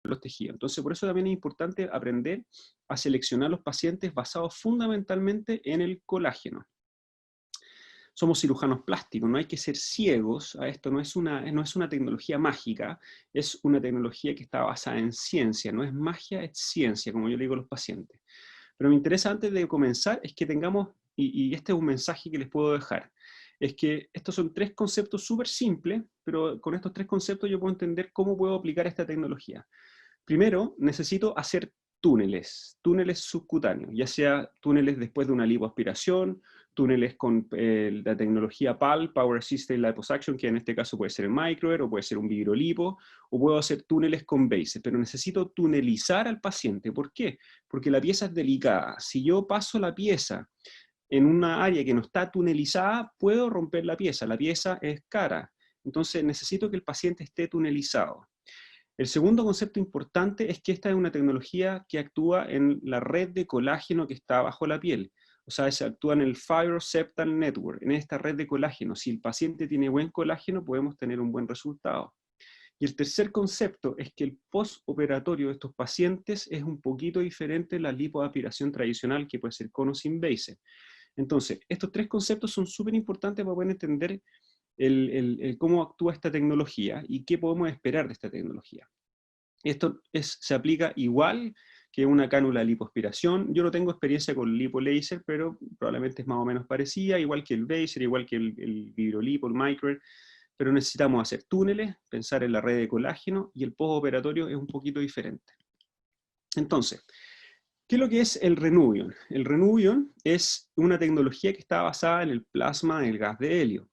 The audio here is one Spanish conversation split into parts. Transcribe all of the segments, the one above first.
los tejidos. Entonces, por eso también es importante aprender a seleccionar los pacientes basados fundamentalmente en el colágeno. Somos cirujanos plásticos, no hay que ser ciegos a esto, no es una tecnología mágica, es una tecnología que está basada en ciencia, no es magia, es ciencia, como yo le digo a los pacientes. Pero me interesa antes de comenzar, es que tengamos, y este es un mensaje que les puedo dejar, es que estos son tres conceptos súper simples, pero con estos tres conceptos yo puedo entender cómo puedo aplicar esta tecnología. Primero, necesito hacer túneles subcutáneos, ya sea túneles después de una lipoaspiración, túneles con la tecnología PAL, Power Assisted Liposuction, que en este caso puede ser el microair, o puede ser un vibrolipo, o puedo hacer túneles con bases, pero necesito tunelizar al paciente. ¿Por qué? Porque la pieza es delicada. Si yo paso la pieza en una área que no está tunelizada, puedo romper la pieza es cara. Entonces necesito que el paciente esté tunelizado. El segundo concepto importante es que esta es una tecnología que actúa en la red de colágeno que está bajo la piel. O sea, se actúa en el Fibroseptal Network, en esta red de colágeno. Si el paciente tiene buen colágeno, podemos tener un buen resultado. Y el tercer concepto es que el postoperatorio de estos pacientes es un poquito diferente a la lipoaspiración tradicional, que puede ser con o sin base. Entonces, estos tres conceptos son súper importantes para poder entender cómo actúa esta tecnología y qué podemos esperar de esta tecnología. Esto se aplica igual que una cánula de lipoaspiración. Yo no tengo experiencia con lipolaser, pero probablemente es más o menos parecida, igual que el Baser, igual que el vibrolipo, el microair, pero necesitamos hacer túneles, pensar en la red de colágeno, y el postoperatorio es un poquito diferente. Entonces, ¿qué es lo que es el Renuvion? El Renuvion es una tecnología que está basada en el plasma del gas de helio.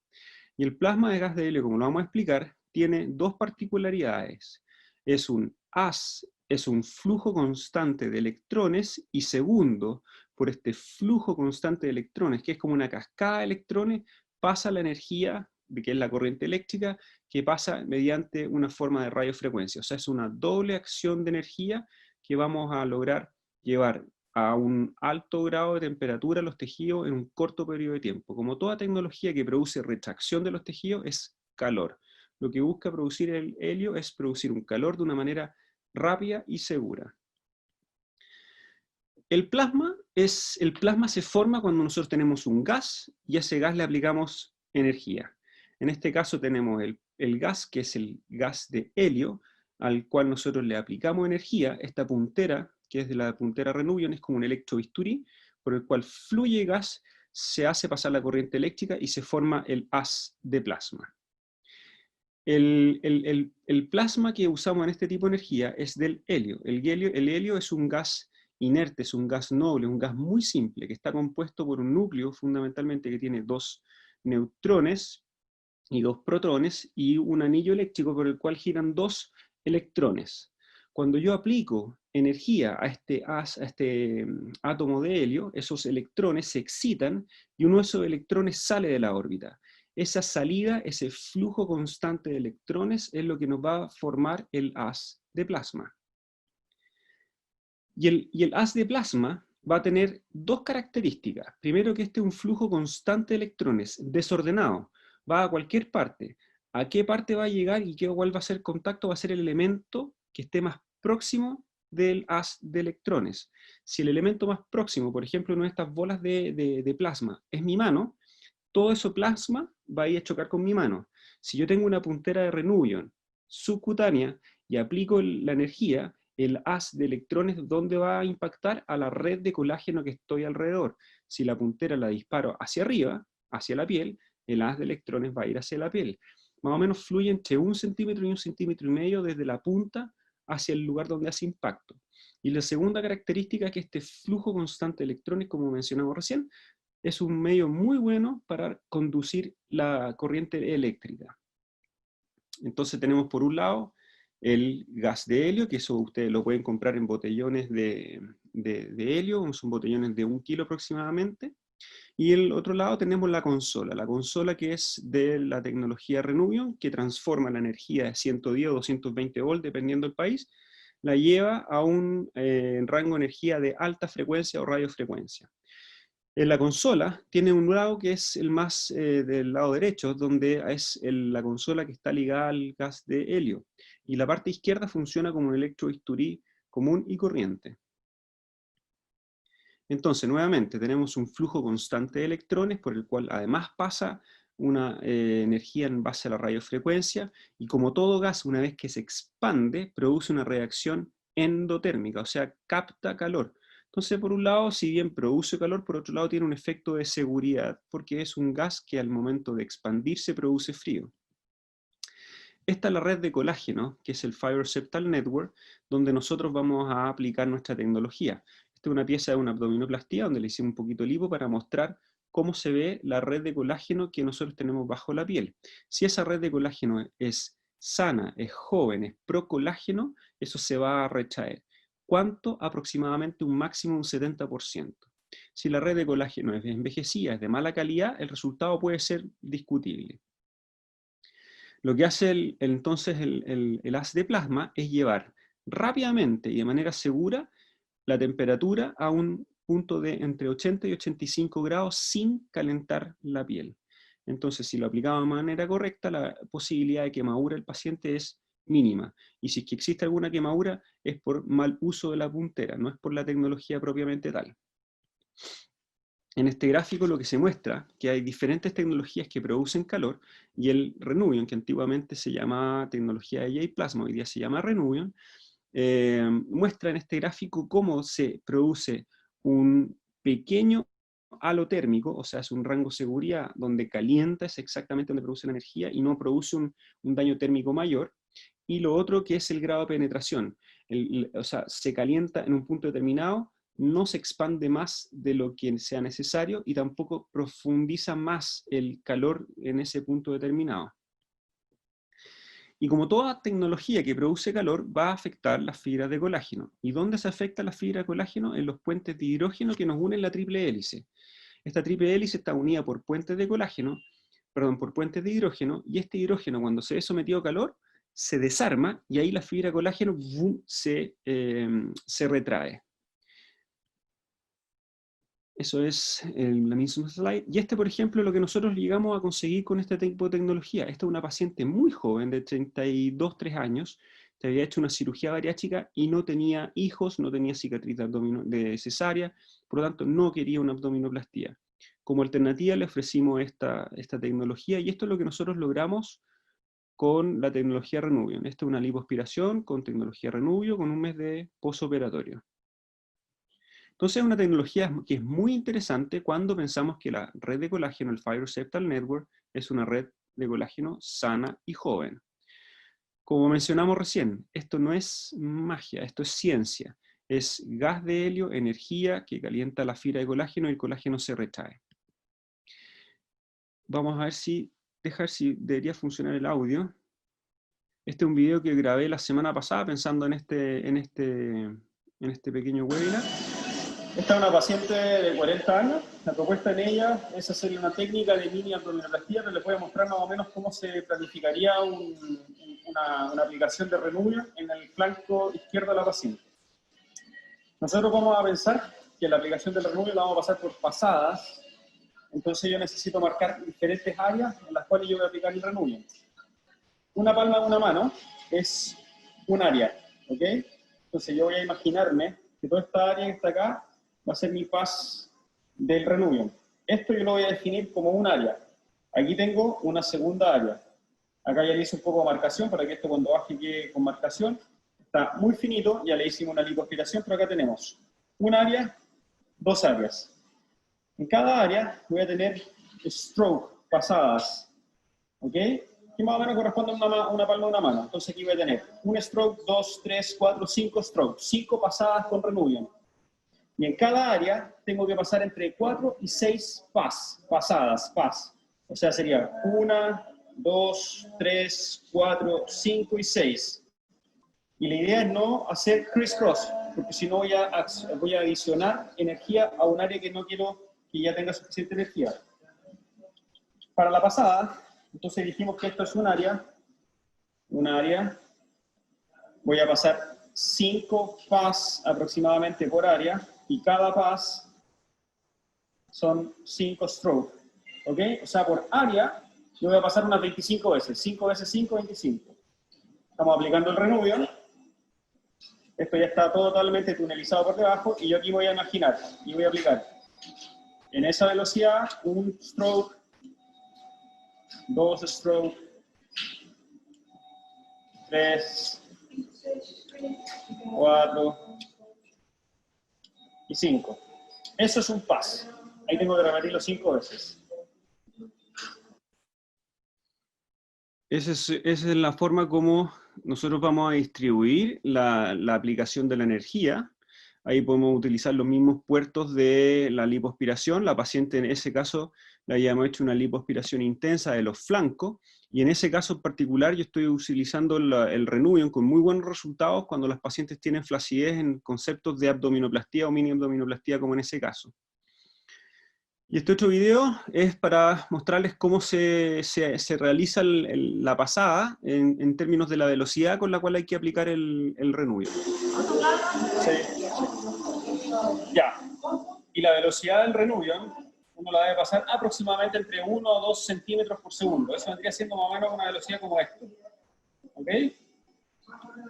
Y el plasma de gas de helio, como lo vamos a explicar, tiene dos particularidades. Es un flujo constante de electrones, y segundo, por este flujo constante de electrones, que es como una cascada de electrones, pasa la energía, que es la corriente eléctrica, que pasa mediante una forma de radiofrecuencia. O sea, es una doble acción de energía que vamos a lograr llevar a un alto grado de temperatura los tejidos en un corto periodo de tiempo. Como toda tecnología que produce retracción de los tejidos, es calor. Lo que busca producir el helio es producir un calor de una manera rápida y segura. El plasma se forma cuando nosotros tenemos un gas, y a ese gas le aplicamos energía. En este caso tenemos el gas, que es el gas de helio, al cual nosotros le aplicamos energía. Esta puntera, que es de la puntera Renuvion, es como un electrobisturí, por el cual fluye gas, se hace pasar la corriente eléctrica y se forma el haz de plasma. El plasma que usamos en este tipo de energía es del helio. El helio es un gas inerte, es un gas noble, un gas muy simple, que está compuesto por un núcleo fundamentalmente que tiene dos neutrones y dos protones, y un anillo eléctrico por el cual giran dos electrones. Cuando yo aplico energía a este átomo de helio, esos electrones se excitan y uno de esos electrones sale de la órbita. Esa salida, ese flujo constante de electrones, es lo que nos va a formar el haz de plasma. Y el haz de plasma va a tener dos características. Primero, que este es un flujo constante de electrones, desordenado. Va a cualquier parte. ¿A qué parte va a llegar y cuál va a ser el contacto? Va a ser el elemento que esté más próximo del haz de electrones. Si el elemento más próximo, por ejemplo, una de estas bolas de plasma, es mi mano, todo ese plasma va a ir a chocar con mi mano. Si yo tengo una puntera de Renuvion subcutánea y aplico la energía, el haz de electrones, ¿dónde va a impactar? A la red de colágeno que estoy alrededor. Si la puntera la disparo hacia arriba, hacia la piel, el haz de electrones va a ir hacia la piel. Más o menos fluye entre 1 centímetro y 1,5 centímetros desde la punta hacia el lugar donde hace impacto. Y la segunda característica es que este flujo constante de electrones, como mencionamos recién, es un medio muy bueno para conducir la corriente eléctrica. Entonces tenemos por un lado el gas de helio, que eso ustedes lo pueden comprar en botellones de helio, son botellones de 1 kilo aproximadamente. Y el otro lado tenemos la consola que es de la tecnología Renuvion, que transforma la energía de 110 o 220 volts, dependiendo del país, la lleva a un rango de energía de alta frecuencia o radiofrecuencia. En la consola tiene un lado que es el más del lado derecho, donde es la consola que está ligada al gas de helio. Y la parte izquierda funciona como un electrobisturí común y corriente. Entonces, nuevamente, tenemos un flujo constante de electrones, por el cual además pasa una energía en base a la radiofrecuencia, y como todo gas, una vez que se expande, produce una reacción endotérmica, o sea, capta calor. Entonces, por un lado, si bien produce calor, por otro lado tiene un efecto de seguridad, porque es un gas que al momento de expandirse produce frío. Esta es la red de colágeno, que es el Fiber Septal Network, donde nosotros vamos a aplicar nuestra tecnología. Esta es una pieza de una abdominoplastía, donde le hicimos un poquito lipo para mostrar cómo se ve la red de colágeno que nosotros tenemos bajo la piel. Si esa red de colágeno es sana, es joven, es procolágeno, eso se va a retraer. ¿Cuánto? Aproximadamente un máximo un 70%. Si la red de colágeno es envejecida, es de mala calidad, el resultado puede ser discutible. Lo que hace entonces el haz de plasma es llevar rápidamente y de manera segura la temperatura a un punto de entre 80 y 85 grados sin calentar la piel. Entonces, si lo aplicamos de manera correcta, la posibilidad de quemadura del paciente es mínima. Y si es que existe alguna quemadura, es por mal uso de la puntera, no es por la tecnología propiamente tal. En este gráfico lo que se muestra que hay diferentes tecnologías que producen calor, y el Renuvion, que antiguamente se llamaba tecnología de J-Plasma, hoy día se llama Renuvion, muestra en este gráfico cómo se produce un pequeño halo térmico, o sea, es un rango de seguridad donde calienta, es exactamente donde produce la energía y no produce un daño térmico mayor. Y lo otro que es el grado de penetración, o sea, se calienta en un punto determinado, no se expande más de lo que sea necesario y tampoco profundiza más el calor en ese punto determinado. Y como toda tecnología que produce calor, va a afectar las fibras de colágeno. ¿Y dónde se afecta la fibra de colágeno? En los puentes de hidrógeno que nos unen la triple hélice. Esta triple hélice está unida por puentes de colágeno, perdón, por puentes de hidrógeno, y este hidrógeno, cuando se ve sometido a calor, se desarma y ahí la fibra de colágeno se retrae. Eso es la misma slide. Y este, por ejemplo, es lo que nosotros llegamos a conseguir con este tipo de tecnología. Esta es una paciente muy joven, de 32, 3 años, que había hecho una cirugía bariátrica y no tenía hijos, no tenía cicatriz de cesárea, por lo tanto no quería una abdominoplastía. Como alternativa le ofrecimos esta tecnología, y esto es lo que nosotros logramos con la tecnología Renuvion. Esta es una lipoaspiración con tecnología Renuvio con un mes de posoperatorio. Entonces es una tecnología que es muy interesante cuando pensamos que la red de colágeno, el Fiber Septal Network, es una red de colágeno sana y joven. Como mencionamos recién, esto no es magia, esto es ciencia. Es gas de helio, energía que calienta la fibra de colágeno y el colágeno se retrae. Vamos a ver si debería funcionar el audio. Este es un video que grabé la semana pasada pensando en este pequeño webinar. Esta es una paciente de 40 años. La propuesta en ella es hacerle una técnica de mini abdominoplastía, pero les voy a mostrar más o menos cómo se planificaría una aplicación de Renuvion en el flanco izquierdo de la paciente. Nosotros vamos a pensar que la aplicación del Renuvion la vamos a pasar por pasadas. Entonces yo necesito marcar diferentes áreas en las cuales yo voy a aplicar el Renuvion. Una palma de una mano es un área, ¿ok? Entonces yo voy a imaginarme que toda esta área que está acá va a ser mi pas del Renuvion. Esto yo lo voy a definir como un área. Aquí tengo una segunda área. Acá ya le hice un poco de marcación para que esto cuando baje quede con marcación. Está muy finito, ya le hicimos una lipoaspiración, pero acá tenemos un área, dos áreas. En cada área voy a tener stroke, pasadas, ¿ok? Que más o menos corresponde a una palma de una mano. Entonces aquí voy a tener un stroke, 2, 3, 4, 5 strokes, 5 pasadas con Renuvion. Y en cada área tengo que pasar entre 4 y 6 pasadas. O sea, sería 1, 2, 3, 4, 5 y 6. Y la idea es no hacer crisscross, porque si no voy a adicionar energía a un área que no quiero que ya tenga suficiente energía. Para la pasada, entonces dijimos que esto es un área, voy a pasar 5 pas aproximadamente por área, y cada pas son 5 strokes. ¿Ok? O sea, por área, yo voy a pasar unas 25 veces. 5 veces 5, 25. Estamos aplicando el Renuvion. Esto ya está totalmente tunelizado por debajo y yo aquí voy a imaginar y voy a aplicar en esa velocidad un stroke, 2 strokes, 3, 4 y 5. Eso es un pass. Ahí tengo que repetirlo 5 veces. Esa es la forma como nosotros vamos a distribuir la aplicación de la energía. Ahí podemos utilizar los mismos puertos de la lipoaspiración. La paciente en ese caso le habíamos hecho una lipoaspiración intensa de los flancos, y en ese caso en particular yo estoy utilizando el Renuvion con muy buenos resultados cuando los pacientes tienen flacidez en conceptos de abdominoplastía o mini abdominoplastía, como en ese caso. Y este otro video es para mostrarles cómo se realiza la pasada en términos de la velocidad con la cual hay que aplicar el Renuvion. Sí. Ya. Y la velocidad del Renuvion, uno la debe pasar aproximadamente entre 1 o 2 centímetros por segundo. Eso vendría siendo más o menos una velocidad como esto. ¿Ok?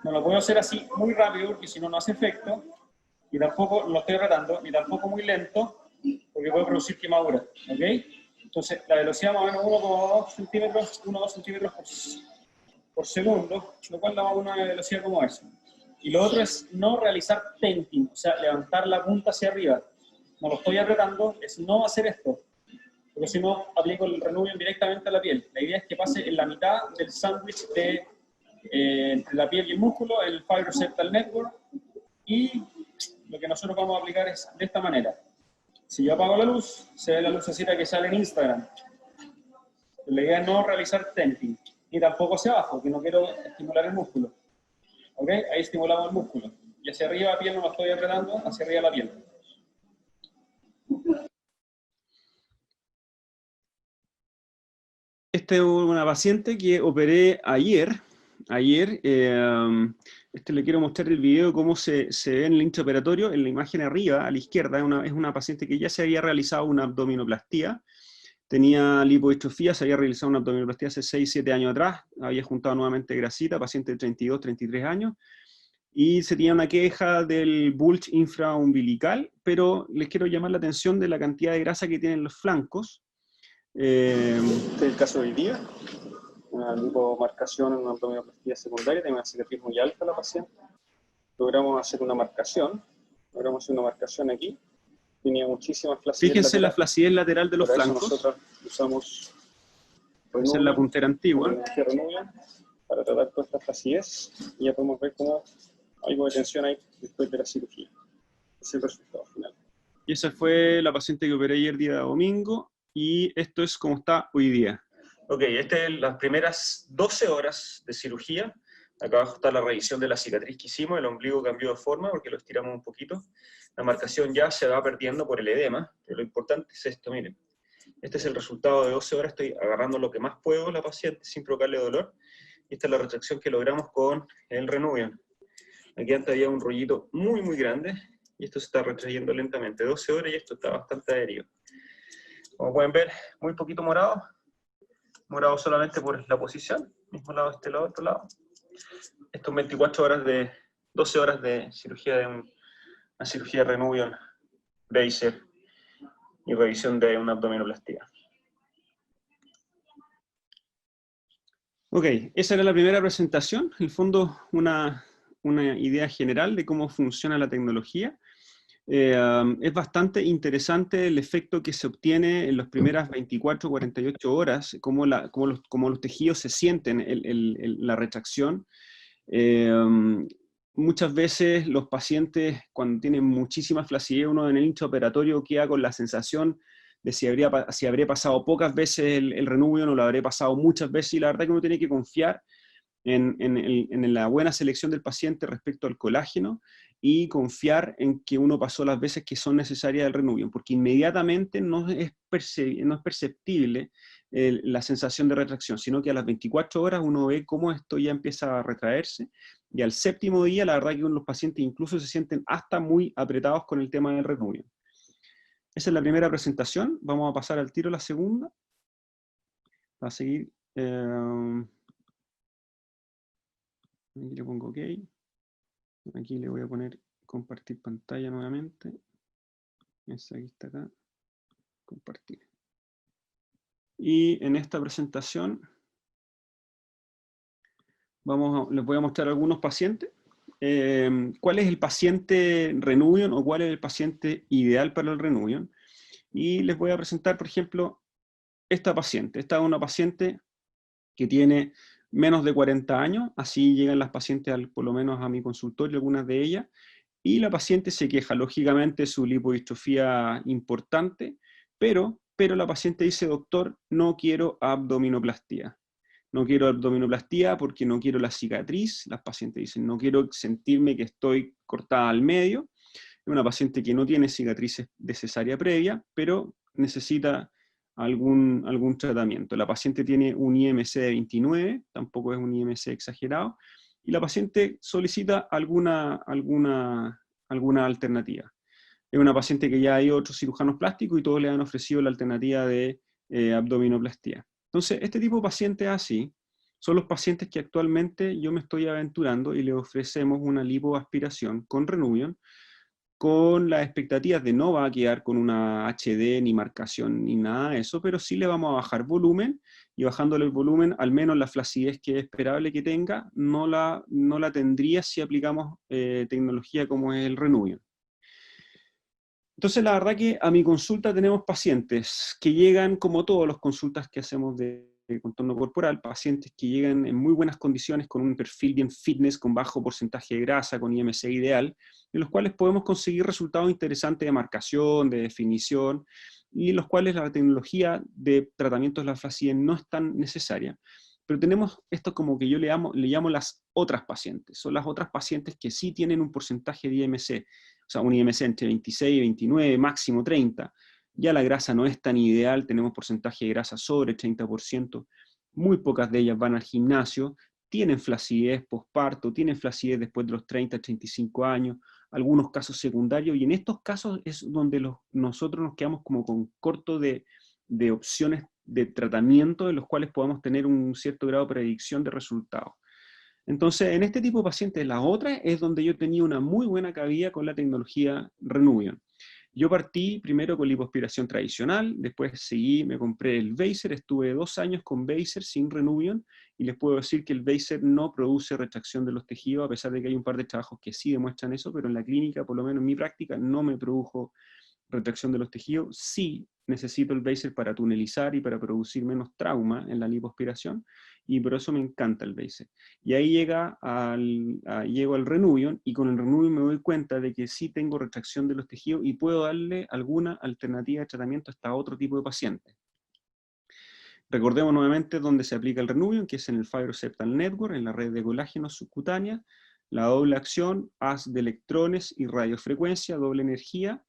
No lo puedo hacer así muy rápido porque si no, no hace efecto. Y tampoco lo estoy retando, ni tampoco muy lento, porque puede producir quemadura, ¿ok? Entonces, la velocidad más o menos 1,2 centímetros, 1 o 2 centímetros por segundo, lo cual da una velocidad como esa. Y lo otro es no realizar tenting, o sea, levantar la punta hacia arriba. No lo estoy apretando, es no hacer esto, porque si no, aplico el Renuvion directamente a la piel. La idea es que pase en la mitad del sándwich de entre la piel y el músculo, el Fibroceptal Network, y lo que nosotros vamos a aplicar es de esta manera. Si yo apago la luz, se ve la lucecita que sale en Instagram. La idea es no realizar tenting, ni tampoco hacia abajo, que no quiero estimular el músculo. ¿Ok? Ahí estimulamos el músculo. Y hacia arriba la piel no la estoy apretando, hacia arriba la piel. Esta es una paciente que operé ayer. Le quiero mostrar el video de cómo se ve en el intraoperatorio. En la imagen arriba, a la izquierda, es una paciente que ya se había realizado una abdominoplastía. Tenía lipodistrofía, se había realizado una abdominoplastía hace 6-7 años atrás. Había juntado nuevamente grasita, paciente de 32-33 años. Y se tenía una queja del bulge infraumbilical, pero les quiero llamar la atención de la cantidad de grasa que tienen los flancos. Este es el caso de hoy día. Una lipomarcación en una abdominoplastía secundaria, tiene una cicatriz muy alta la paciente. Logramos hacer una marcación aquí. Tenía muchísima flacidez. Fíjense lateral. La flacidez lateral de los para flancos. Nosotros usamos esa es la puntera antigua para tratar toda esta flacidez, y ya podemos ver cómo hay algo de tensión ahí después de la cirugía. Ese es el resultado final. Y esa fue la paciente que operé ayer día domingo, y esto es como está hoy día. Ok, estas son las primeras 12 horas de cirugía. Acá abajo está la revisión de la cicatriz que hicimos. El ombligo cambió de forma porque lo estiramos un poquito. La marcación ya se va perdiendo por el edema, pero lo importante es esto, miren. Este es el resultado de 12 horas. Estoy agarrando lo que más puedo a la paciente sin provocarle dolor. Y esta es la retracción que logramos con el Renuvion. Aquí antes había un rollito muy, muy grande, y esto se está retrayendo lentamente. 12 horas y esto está bastante adherido. Como pueden ver, muy poquito morado. Morado solamente por la posición. Mismo lado, este lado, otro lado. Esto es 24 horas 12 horas de cirugía de una cirugía de Renuvion, Bracer y revisión de una abdominoplastía. Ok, esa era la primera presentación. En el fondo, una idea general de cómo funciona la tecnología. Es bastante interesante el efecto que se obtiene en las primeras 24-48 horas, cómo los tejidos se sienten la retracción. Muchas veces los pacientes, cuando tienen muchísima flacidez, uno en el intraoperatorio queda con la sensación de si habría pasado pocas veces el Renuvion o lo habré pasado muchas veces, y la verdad que uno tiene que confiar en la buena selección del paciente respecto al colágeno, y confiar en que uno pasó las veces que son necesarias el Renuvion, porque inmediatamente no es perceptible la sensación de retracción, sino que a las 24 horas uno ve cómo esto ya empieza a retraerse, y al séptimo día la verdad que los pacientes incluso se sienten hasta muy apretados con el tema del Renuvion. Esa es la primera presentación. Vamos a pasar al tiro a la segunda. Va a seguir. Aquí le pongo OK. Aquí le voy a poner compartir pantalla nuevamente. Esa aquí está acá. Compartir. Y en esta presentación les voy a mostrar algunos pacientes. ¿Cuál es el paciente Renuvion o cuál es el paciente ideal para el Renuvion? Y les voy a presentar, por ejemplo, esta paciente. Esta es una paciente que tiene menos de 40 años, así llegan las pacientes por lo menos a mi consultorio, algunas de ellas, y la paciente se queja, lógicamente su lipodistrofía importante, pero la paciente dice, doctor, no quiero abdominoplastía. No quiero abdominoplastía porque no quiero la cicatriz. Las pacientes dicen, no quiero sentirme que estoy cortada al medio. Es una paciente que no tiene cicatrices de cesárea previa, pero necesita algún tratamiento. La paciente tiene un IMC de 29, tampoco es un IMC exagerado, y la paciente solicita alguna alternativa. Es una paciente que ya hay otros cirujanos plásticos y todos le han ofrecido la alternativa de abdominoplastía. Entonces, este tipo de pacientes así son los pacientes que actualmente yo me estoy aventurando y le ofrecemos una lipoaspiración con Renuvion, con las expectativas de no va a quedar con una HD ni marcación ni nada de eso, pero sí le vamos a bajar volumen, y bajándole el volumen, al menos la flacidez que es esperable que tenga, no la tendría si aplicamos tecnología como es el Renuvion. Entonces, la verdad que a mi consulta tenemos pacientes que llegan, como todas las consultas que hacemos de contorno corporal, pacientes que llegan en muy buenas condiciones, con un perfil bien fitness, con bajo porcentaje de grasa, con IMC ideal, en los cuales podemos conseguir resultados interesantes de marcación, de definición, y en los cuales la tecnología de tratamientos de la flacidez no es tan necesaria. Pero tenemos esto como que yo le llamo las otras pacientes. Son las otras pacientes que sí tienen un porcentaje de IMC, o sea, un IMC entre 26 y 29, máximo 30. Ya la grasa no es tan ideal, tenemos porcentaje de grasa sobre 30%, muy pocas de ellas van al gimnasio, tienen flacidez posparto, tienen flacidez después de los 30, 35 años, algunos casos secundarios, y en estos casos es donde nosotros nos quedamos como con corto de opciones de tratamiento en los cuales podamos tener un cierto grado de predicción de resultados. Entonces, en este tipo de pacientes, la otra es donde yo tenía una muy buena cabida con la tecnología Renuvion. Yo partí primero con lipoaspiración tradicional, después seguí, me compré el Vaser, estuve 2 años con Vaser sin Renuvion, y les puedo decir que el Vaser no produce retracción de los tejidos, a pesar de que hay un par de trabajos que sí demuestran eso, pero en la clínica, por lo menos en mi práctica, no me produjo retracción de los tejidos. Sí necesito el Vaser para tunelizar y para producir menos trauma en la lipoaspiración, y por eso me encanta el Vaser. Y ahí llego al Renuvion, y con el Renuvion me doy cuenta de que sí tengo retracción de los tejidos y puedo darle alguna alternativa de tratamiento hasta a otro tipo de pacientes. Recordemos nuevamente dónde se aplica el Renuvion, que es en el Fibroseptal Network, en la red de colágeno subcutánea, la doble acción, haz de electrones y radiofrecuencia, doble energía.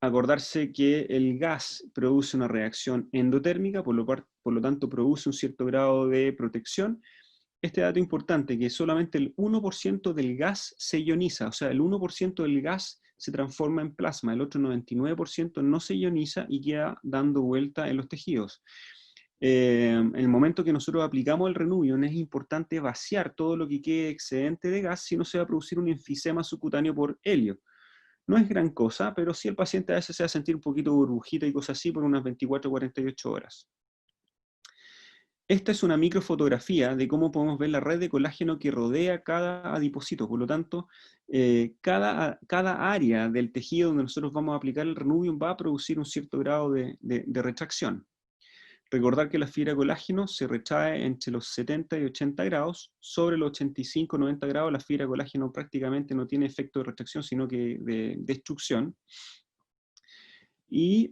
Acordarse que el gas produce una reacción endotérmica, por lo tanto produce un cierto grado de protección. Este dato importante, que solamente el 1% del gas se ioniza, o sea, el 1% del gas se transforma en plasma, el otro 99% no se ioniza y queda dando vuelta en los tejidos. En el momento que nosotros aplicamos el Renuvion, es importante vaciar todo lo que quede excedente de gas, si no se va a producir un enfisema subcutáneo por helio. No es gran cosa, pero sí el paciente a veces se va a sentir un poquito burbujita y cosas así por unas 24 o 48 horas. Esta es una microfotografía de cómo podemos ver la red de colágeno que rodea cada adipocito. Por lo tanto, cada área del tejido donde nosotros vamos a aplicar el Renuvion va a producir un cierto grado de retracción. Recordar que la fibra de colágeno se retrae entre los 70 y 80 grados. Sobre los 85-90 grados la fibra de colágeno prácticamente no tiene efecto de retracción, sino que de destrucción. Y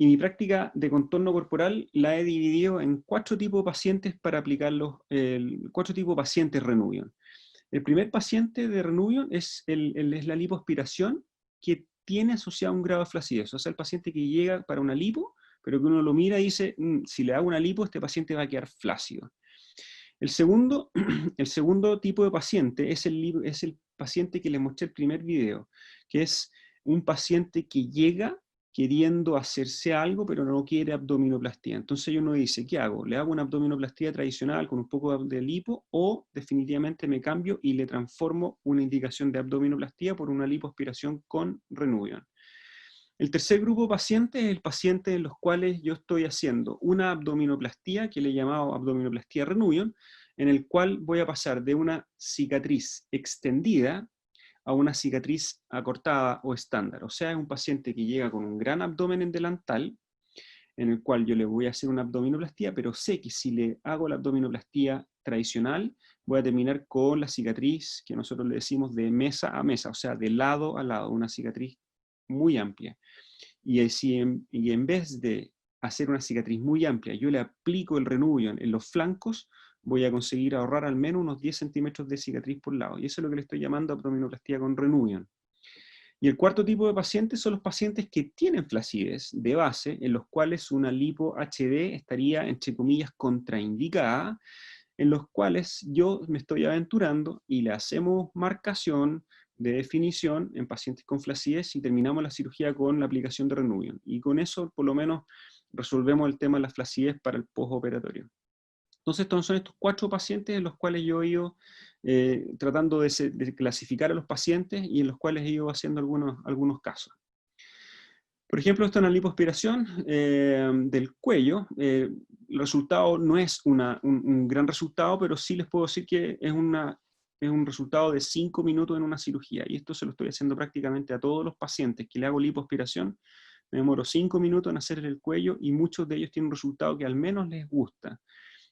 mi práctica de contorno corporal la he dividido en 4 tipos de pacientes para aplicarlos, 4 tipos de pacientes Renuvion. El primer paciente de Renuvion es la lipoaspiración, que tiene asociado un grado de flacidez. O sea, el paciente que llega para una lipo, pero que uno lo mira y dice, si le hago una lipo, este paciente va a quedar flácido. El segundo tipo de paciente es el paciente que les mostré el primer video, que es un paciente que llega, queriendo hacerse algo, pero no quiere abdominoplastía. Entonces uno dice, ¿qué hago? ¿Le hago una abdominoplastía tradicional con un poco de lipo o definitivamente me cambio y le transformo una indicación de abdominoplastía por una lipoaspiración con Renuvion? El tercer grupo de pacientes es el paciente en los cuales yo estoy haciendo una abdominoplastía, que le he llamado abdominoplastía Renuvion, en el cual voy a pasar de una cicatriz extendida a una cicatriz acortada o estándar. O sea, es un paciente que llega con un gran abdomen en delantal, en el cual yo le voy a hacer una abdominoplastía, pero sé que si le hago la abdominoplastía tradicional, voy a terminar con la cicatriz que nosotros le decimos de mesa a mesa, o sea, de lado a lado, una cicatriz muy amplia. Y en vez de hacer una cicatriz muy amplia, yo le aplico el Renuvion en los flancos, voy a conseguir ahorrar al menos unos 10 centímetros de cicatriz por lado. Y eso es lo que le estoy llamando abdominoplastía con Renuvion. Y el cuarto tipo de pacientes son los pacientes que tienen flacidez de base, en los cuales una lipo HD estaría, entre comillas, contraindicada, en los cuales yo me estoy aventurando y le hacemos marcación de definición en pacientes con flacidez y terminamos la cirugía con la aplicación de Renuvion. Y con eso, por lo menos, resolvemos el tema de la flacidez para el postoperatorio. Entonces, estos son estos 4 pacientes en los cuales yo he ido tratando de clasificar a los pacientes y en los cuales he ido haciendo algunos casos. Por ejemplo, esto es una lipoaspiración del cuello. El resultado no es un gran resultado, pero sí les puedo decir que es un resultado de 5 minutos en una cirugía. Y esto se lo estoy haciendo prácticamente a todos los pacientes que le hago lipoaspiración. Me demoro 5 minutos en hacer el cuello y muchos de ellos tienen un resultado que al menos les gusta.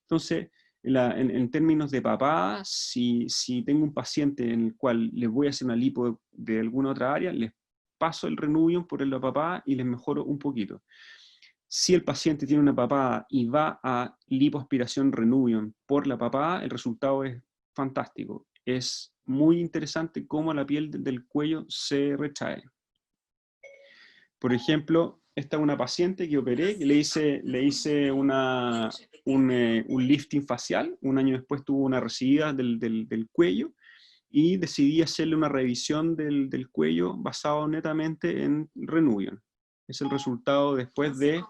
Entonces, en términos de papada, si tengo un paciente en el cual les voy a hacer una lipo de alguna otra área, les paso el Renuvion por la papada y les mejoro un poquito. Si el paciente tiene una papada y va a lipoaspiración Renuvion por la papada, el resultado es fantástico. Es muy interesante cómo la piel del cuello se retrae. Por ejemplo, esta es una paciente que operé, que le hice un lifting facial, un año después tuvo una recidida del cuello, y decidí hacerle una revisión del cuello basado netamente en Renuvion. Es el resultado después de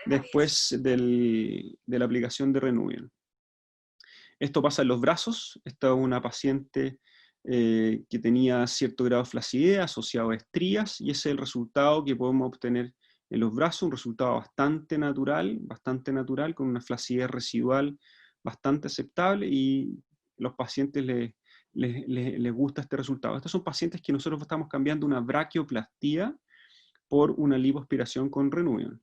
la aplicación de Renuvion. Esto pasa en los brazos. Esta es una paciente que tenía cierto grado de flacidez asociado a estrías, y ese es el resultado que podemos obtener en los brazos, un resultado bastante natural, con una flacidez residual bastante aceptable, y los pacientes les gusta este resultado. Estos son pacientes que nosotros estamos cambiando una braquioplastía por una lipoaspiración con Renuvion.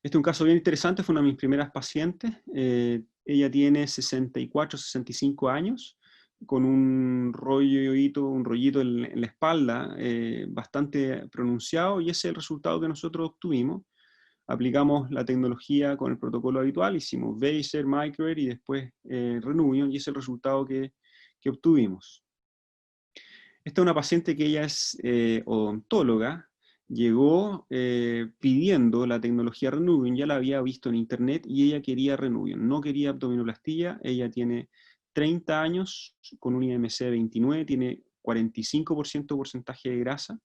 Este es un caso bien interesante, fue una de mis primeras pacientes. Ella tiene 64, 65 años, con un rollito en la espalda bastante pronunciado, y ese es el resultado que nosotros obtuvimos. Aplicamos la tecnología con el protocolo habitual, hicimos Vaser, Microair y después Renuvion, y ese es el resultado que obtuvimos. Esta es una paciente que ella es odontóloga, llegó pidiendo la tecnología Renuvion, ya la había visto en internet y ella quería Renuvion, no quería abdominoplastía. Ella tiene 30 años, con un IMC de 29, tiene 45% de porcentaje de grasa,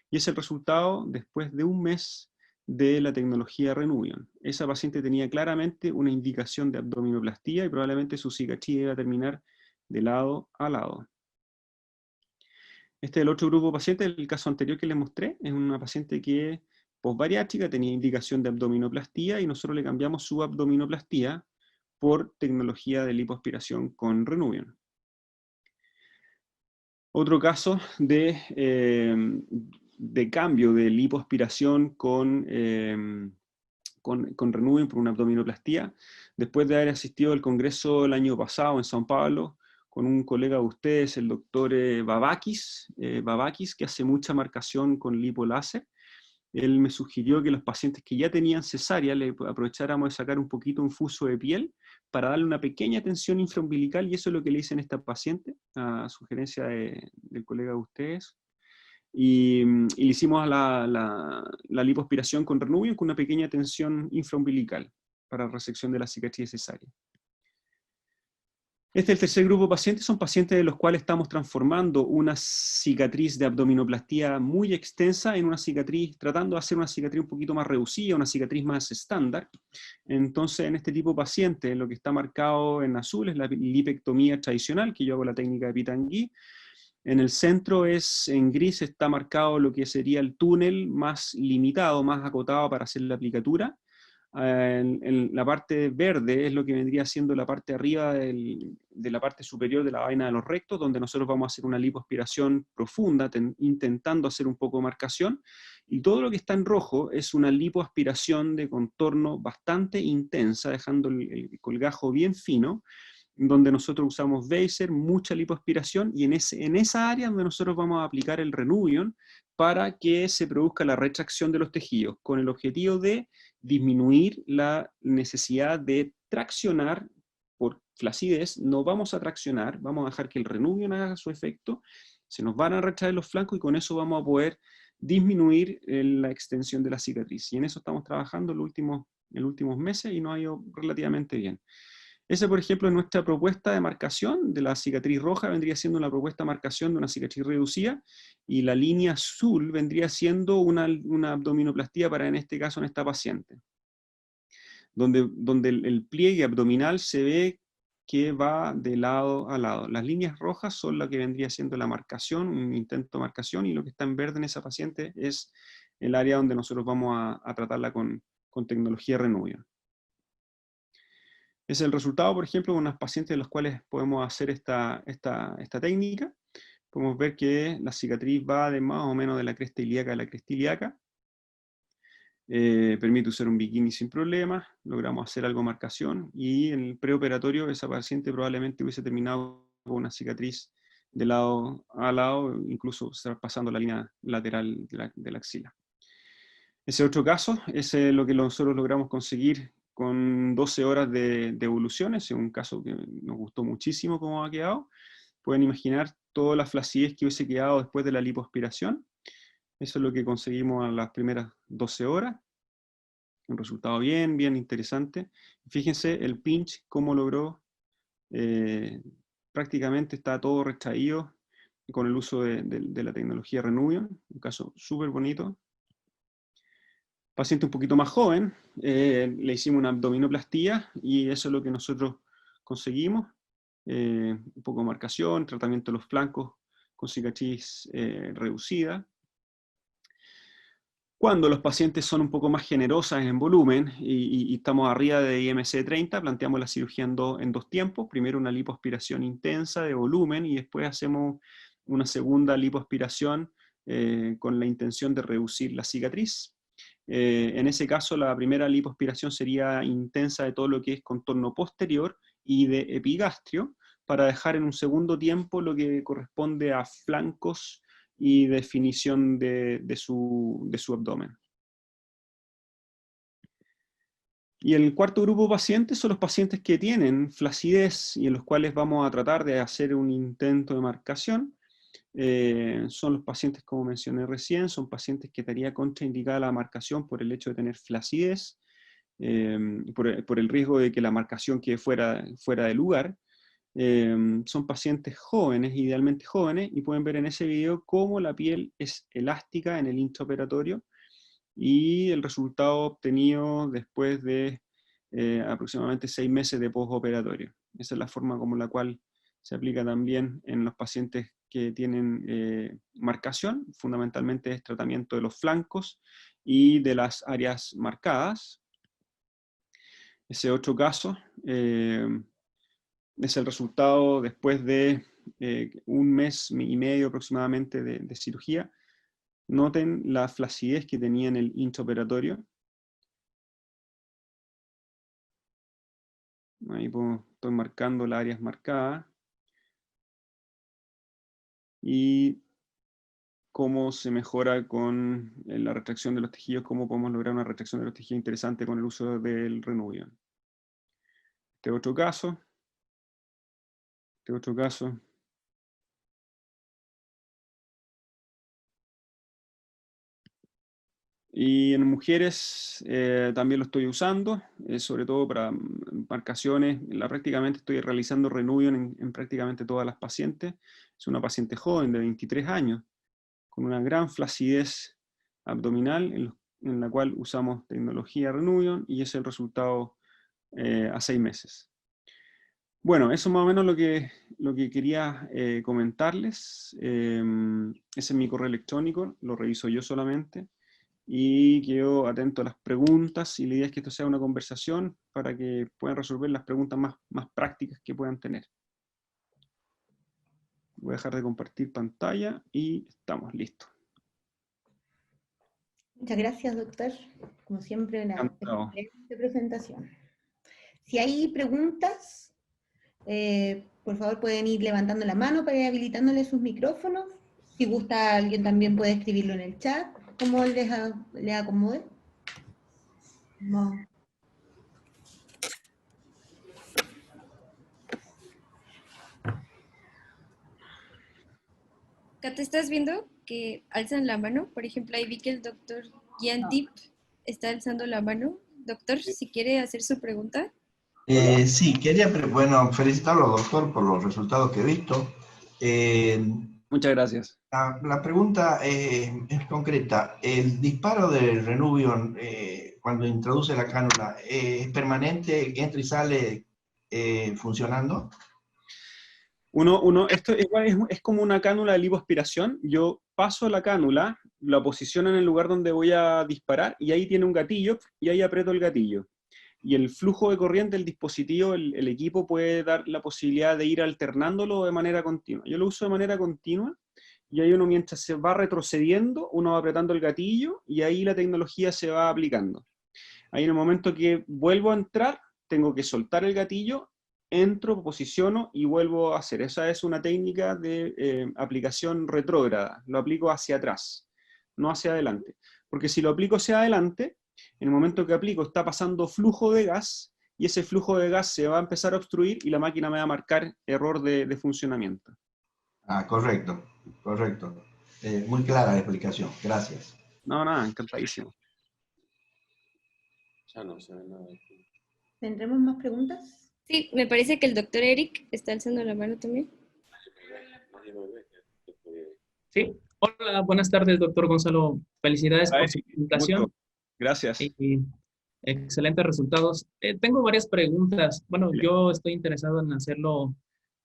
y es el resultado después de un mes de la tecnología Renuvion. Esa paciente tenía claramente una indicación de abdominoplastía y probablemente su cicatriz iba a terminar de lado a lado. Este es el otro grupo de pacientes, el caso anterior que les mostré, es una paciente que posbariátrica tenía indicación de abdominoplastía y nosotros le cambiamos su abdominoplastía por tecnología de lipoaspiración con Renuvion. Otro caso de cambio de lipoaspiración con Renuvion por una abdominoplastía, después de haber asistido al congreso el año pasado en São Paulo, con un colega de ustedes, el doctor Babakis, que hace mucha marcación con lipoláser. Él me sugirió que los pacientes que ya tenían cesárea le aprovecháramos de sacar un poquito un fuso de piel para darle una pequeña tensión infraumbilical, y eso es lo que le hice en esta paciente, a sugerencia del colega de ustedes. Y le hicimos la lipoaspiración con Renuvion con una pequeña tensión infraumbilical para resección de la cicatriz cesárea. Este es el tercer grupo de pacientes, son pacientes de los cuales estamos transformando una cicatriz de abdominoplastía muy extensa en una cicatriz, tratando de hacer una cicatriz un poquito más reducida, una cicatriz más estándar. Entonces, en este tipo de pacientes, lo que está marcado en azul es la lipectomía tradicional, que yo hago la técnica de Pitangui. En el centro, en gris, está marcado lo que sería el túnel más limitado, más acotado para hacer la aplicatura. En la parte verde es lo que vendría siendo la parte arriba de la parte superior de la vaina de los rectos, donde nosotros vamos a hacer una lipoaspiración profunda, intentando hacer un poco de marcación, y todo lo que está en rojo es una lipoaspiración de contorno bastante intensa, dejando el colgajo bien fino, donde nosotros usamos Vaser, mucha lipoaspiración, y en esa área donde nosotros vamos a aplicar el Renuvion para que se produzca la retracción de los tejidos, con el objetivo de disminuir la necesidad de traccionar por flacidez. No vamos a traccionar, vamos a dejar que el Renuvion haga su efecto, se nos van a retraer los flancos y con eso vamos a poder disminuir la extensión de la cicatriz. Y en eso estamos trabajando en los últimos meses y nos ha ido relativamente bien. Esa, por ejemplo, es nuestra propuesta de marcación de la cicatriz roja, vendría siendo una propuesta de marcación de una cicatriz reducida, y la línea azul vendría siendo una abdominoplastía para, en este caso, en esta paciente, donde el pliegue abdominal se ve que va de lado a lado. Las líneas rojas son la que vendría siendo la marcación, un intento de marcación, y lo que está en verde en esa paciente es el área donde nosotros vamos a tratarla con tecnología Renuvion. Es el resultado, por ejemplo, de unas pacientes de los cuales podemos hacer esta técnica. Podemos ver que la cicatriz va de más o menos de la cresta ilíaca a la cresta ilíaca. Permite usar un bikini sin problemas, logramos hacer algo de marcación, y en el preoperatorio esa paciente probablemente hubiese terminado con una cicatriz de lado a lado, incluso pasando la línea lateral de la axila. Ese otro caso es lo que nosotros logramos conseguir con 12 horas de evolución. Es un caso que nos gustó muchísimo cómo ha quedado. Pueden imaginar toda la flacidez que hubiese quedado después de la lipoaspiración. Eso es lo que conseguimos en las primeras 12 horas. Un resultado bien, bien interesante. Fíjense el pinch, cómo logró, prácticamente está todo retraído con el uso de la tecnología Renuvion. Un caso súper bonito. Paciente un poquito más joven, le hicimos una abdominoplastía y eso es lo que nosotros conseguimos. Un poco de marcación, tratamiento de los flancos con cicatriz reducida. Cuando los pacientes son un poco más generosas en volumen y estamos arriba de IMC 30, planteamos la cirugía en dos tiempos. Primero una lipoaspiración intensa de volumen y después hacemos una segunda lipoaspiración con la intención de reducir la cicatriz. En ese caso, la primera lipoaspiración sería intensa de todo lo que es contorno posterior y de epigastrio, para dejar en un segundo tiempo lo que corresponde a flancos y definición de su abdomen. Y el cuarto grupo de pacientes son los pacientes que tienen flacidez y en los cuales vamos a tratar de hacer un intento de marcación. Son los pacientes, como mencioné recién, son pacientes que estaría contraindicada la marcación por el hecho de tener flacidez, por el riesgo de que la marcación quede fuera de lugar. Son pacientes jóvenes, idealmente jóvenes, y pueden ver en ese video cómo la piel es elástica en el intraoperatorio, y el resultado obtenido después de aproximadamente 6 meses de postoperatorio. Esa es la forma como la cual se aplica también en los pacientes que tienen marcación. Fundamentalmente es tratamiento de los flancos y de las áreas marcadas. Ese otro caso es el resultado después de 1 mes y medio aproximadamente de cirugía. Noten la flacidez que tenía en el intraoperatorio. Ahí estoy marcando las áreas marcadas. Y cómo se mejora con la retracción de los tejidos, cómo podemos lograr una retracción de los tejidos interesante con el uso del Renuvion. Este otro caso. Este otro caso. Y en mujeres también lo estoy usando, sobre todo para marcaciones. Prácticamente estoy realizando Renuvion en prácticamente todas las pacientes. Es una paciente joven de 23 años, con una gran flacidez abdominal, en la cual usamos tecnología Renuvion, y es el resultado a 6 meses. Bueno, eso es más o menos lo que quería comentarles. Ese es mi correo electrónico, lo reviso yo solamente. Y quedo atento a las preguntas, y la idea es que esto sea una conversación para que puedan resolver las preguntas más prácticas que puedan tener. Voy a dejar de compartir pantalla y estamos listos. Muchas gracias, doctor. Como siempre, una Encantado. excelente presentación. Si hay preguntas, por favor pueden ir levantando la mano para ir habilitándole sus micrófonos. Si gusta, alguien también puede escribirlo en el chat, como les acomode. No. Acá te estás viendo que alzan la mano. Por ejemplo, ahí vi que el doctor Giantip está alzando la mano. Doctor, si quiere hacer su pregunta. Sí, bueno, felicitarlo, doctor, por los resultados que he visto. Muchas gracias. La pregunta es concreta. ¿El disparo del Renuvion, cuando introduce la cánula, es permanente, entra y sale funcionando? Esto igual es como una cánula de lipoaspiración. Yo paso la cánula, la posiciono en el lugar donde voy a disparar, y ahí tiene un gatillo, y ahí aprieto el gatillo. Y el flujo de corriente del dispositivo, el equipo puede dar la posibilidad de ir alternándolo de manera continua. Yo lo uso de manera continua, y ahí uno, mientras se va retrocediendo, uno va apretando el gatillo, y ahí la tecnología se va aplicando. Ahí en el momento que vuelvo a entrar, tengo que soltar el gatillo, entro, posiciono y vuelvo a hacer. Esa es una técnica de aplicación retrógrada. Lo aplico hacia atrás, no hacia adelante. Porque si lo aplico hacia adelante, en el momento que aplico está pasando flujo de gas, y ese flujo de gas se va a empezar a obstruir y la máquina me va a marcar error de funcionamiento. Ah, correcto, correcto. Muy clara la explicación, gracias. No, nada, encantadísimo. Ya no se ve nada aquí. ¿Tendremos más preguntas? Sí, me parece que el doctor Eric está alzando la mano también. Nadie me ve. Sí, hola, buenas tardes, doctor Gonzalo. Felicidades por su presentación. Gusto. Gracias. Y excelentes resultados. Tengo varias preguntas. Bueno, yo estoy interesado en hacerlo,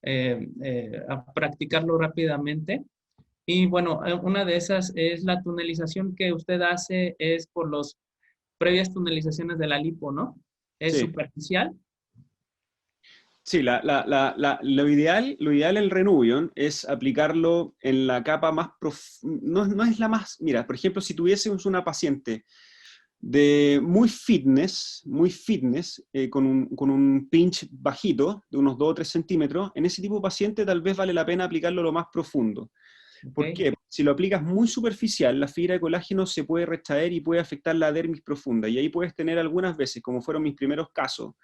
a practicarlo rápidamente. Y bueno, una de esas es la tunelización que usted hace, es por las previas tunelizaciones de la lipo, ¿no? ¿Es Sí. superficial? Sí, lo ideal el Renuvion es aplicarlo en la capa más profunda. No es la más. Mira, por ejemplo, si tuviésemos una paciente de muy fitness, con un pinch bajito, de unos 2 o 3 centímetros, en ese tipo de paciente tal vez vale la pena aplicarlo lo más profundo. ¿Por qué? Si lo aplicas muy superficial, la fibra de colágeno se puede retraer y puede afectar la dermis profunda, y ahí puedes tener algunas veces, como fueron mis primeros casos,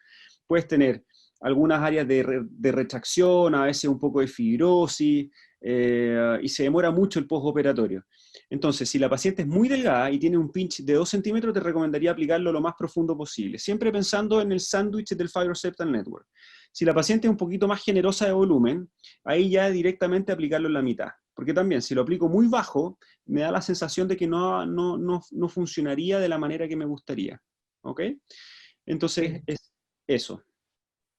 puedes tener algunas áreas de retracción, a veces un poco de fibrosis, y se demora mucho el postoperatorio. Entonces, si la paciente es muy delgada y tiene un pinch de 2 centímetros, te recomendaría aplicarlo lo más profundo posible, siempre pensando en el sándwich del Fibroseptal Network. Si la paciente es un poquito más generosa de volumen, ahí ya directamente aplicarlo en la mitad. Porque también, si lo aplico muy bajo, me da la sensación de que no funcionaría de la manera que me gustaría. ¿Ok? Entonces, es eso.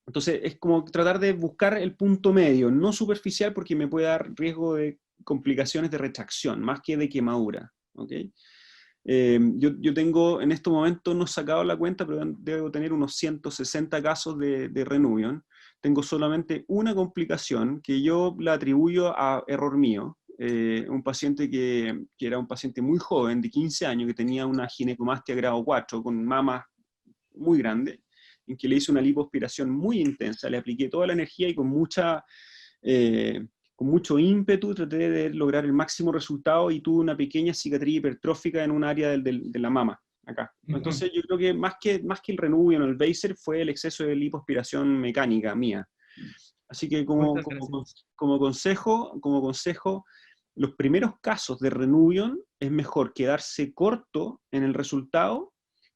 Entonces, es como tratar de buscar el punto medio, no superficial, porque me puede dar riesgo de complicaciones de retracción, más que de quemadura. ¿Ok? Yo tengo, en estos momentos no he sacado la cuenta, pero debo tener unos 160 casos de Renuvion. Tengo solamente una complicación que yo la atribuyo a error mío. Un paciente que era un paciente muy joven, de 15 años, que tenía una ginecomastia grado 4, con mamas muy grande, en que le hice una lipoaspiración muy intensa, le apliqué toda la energía y con mucho ímpetu traté de lograr el máximo resultado, y tuve una pequeña cicatriz hipertrófica en un área de la mama, acá. Entonces yo creo que más que el Renuvion o el Baser fue el exceso de lipoaspiración mecánica mía. Así que como consejo, los primeros casos de Renuvion es mejor quedarse corto en el resultado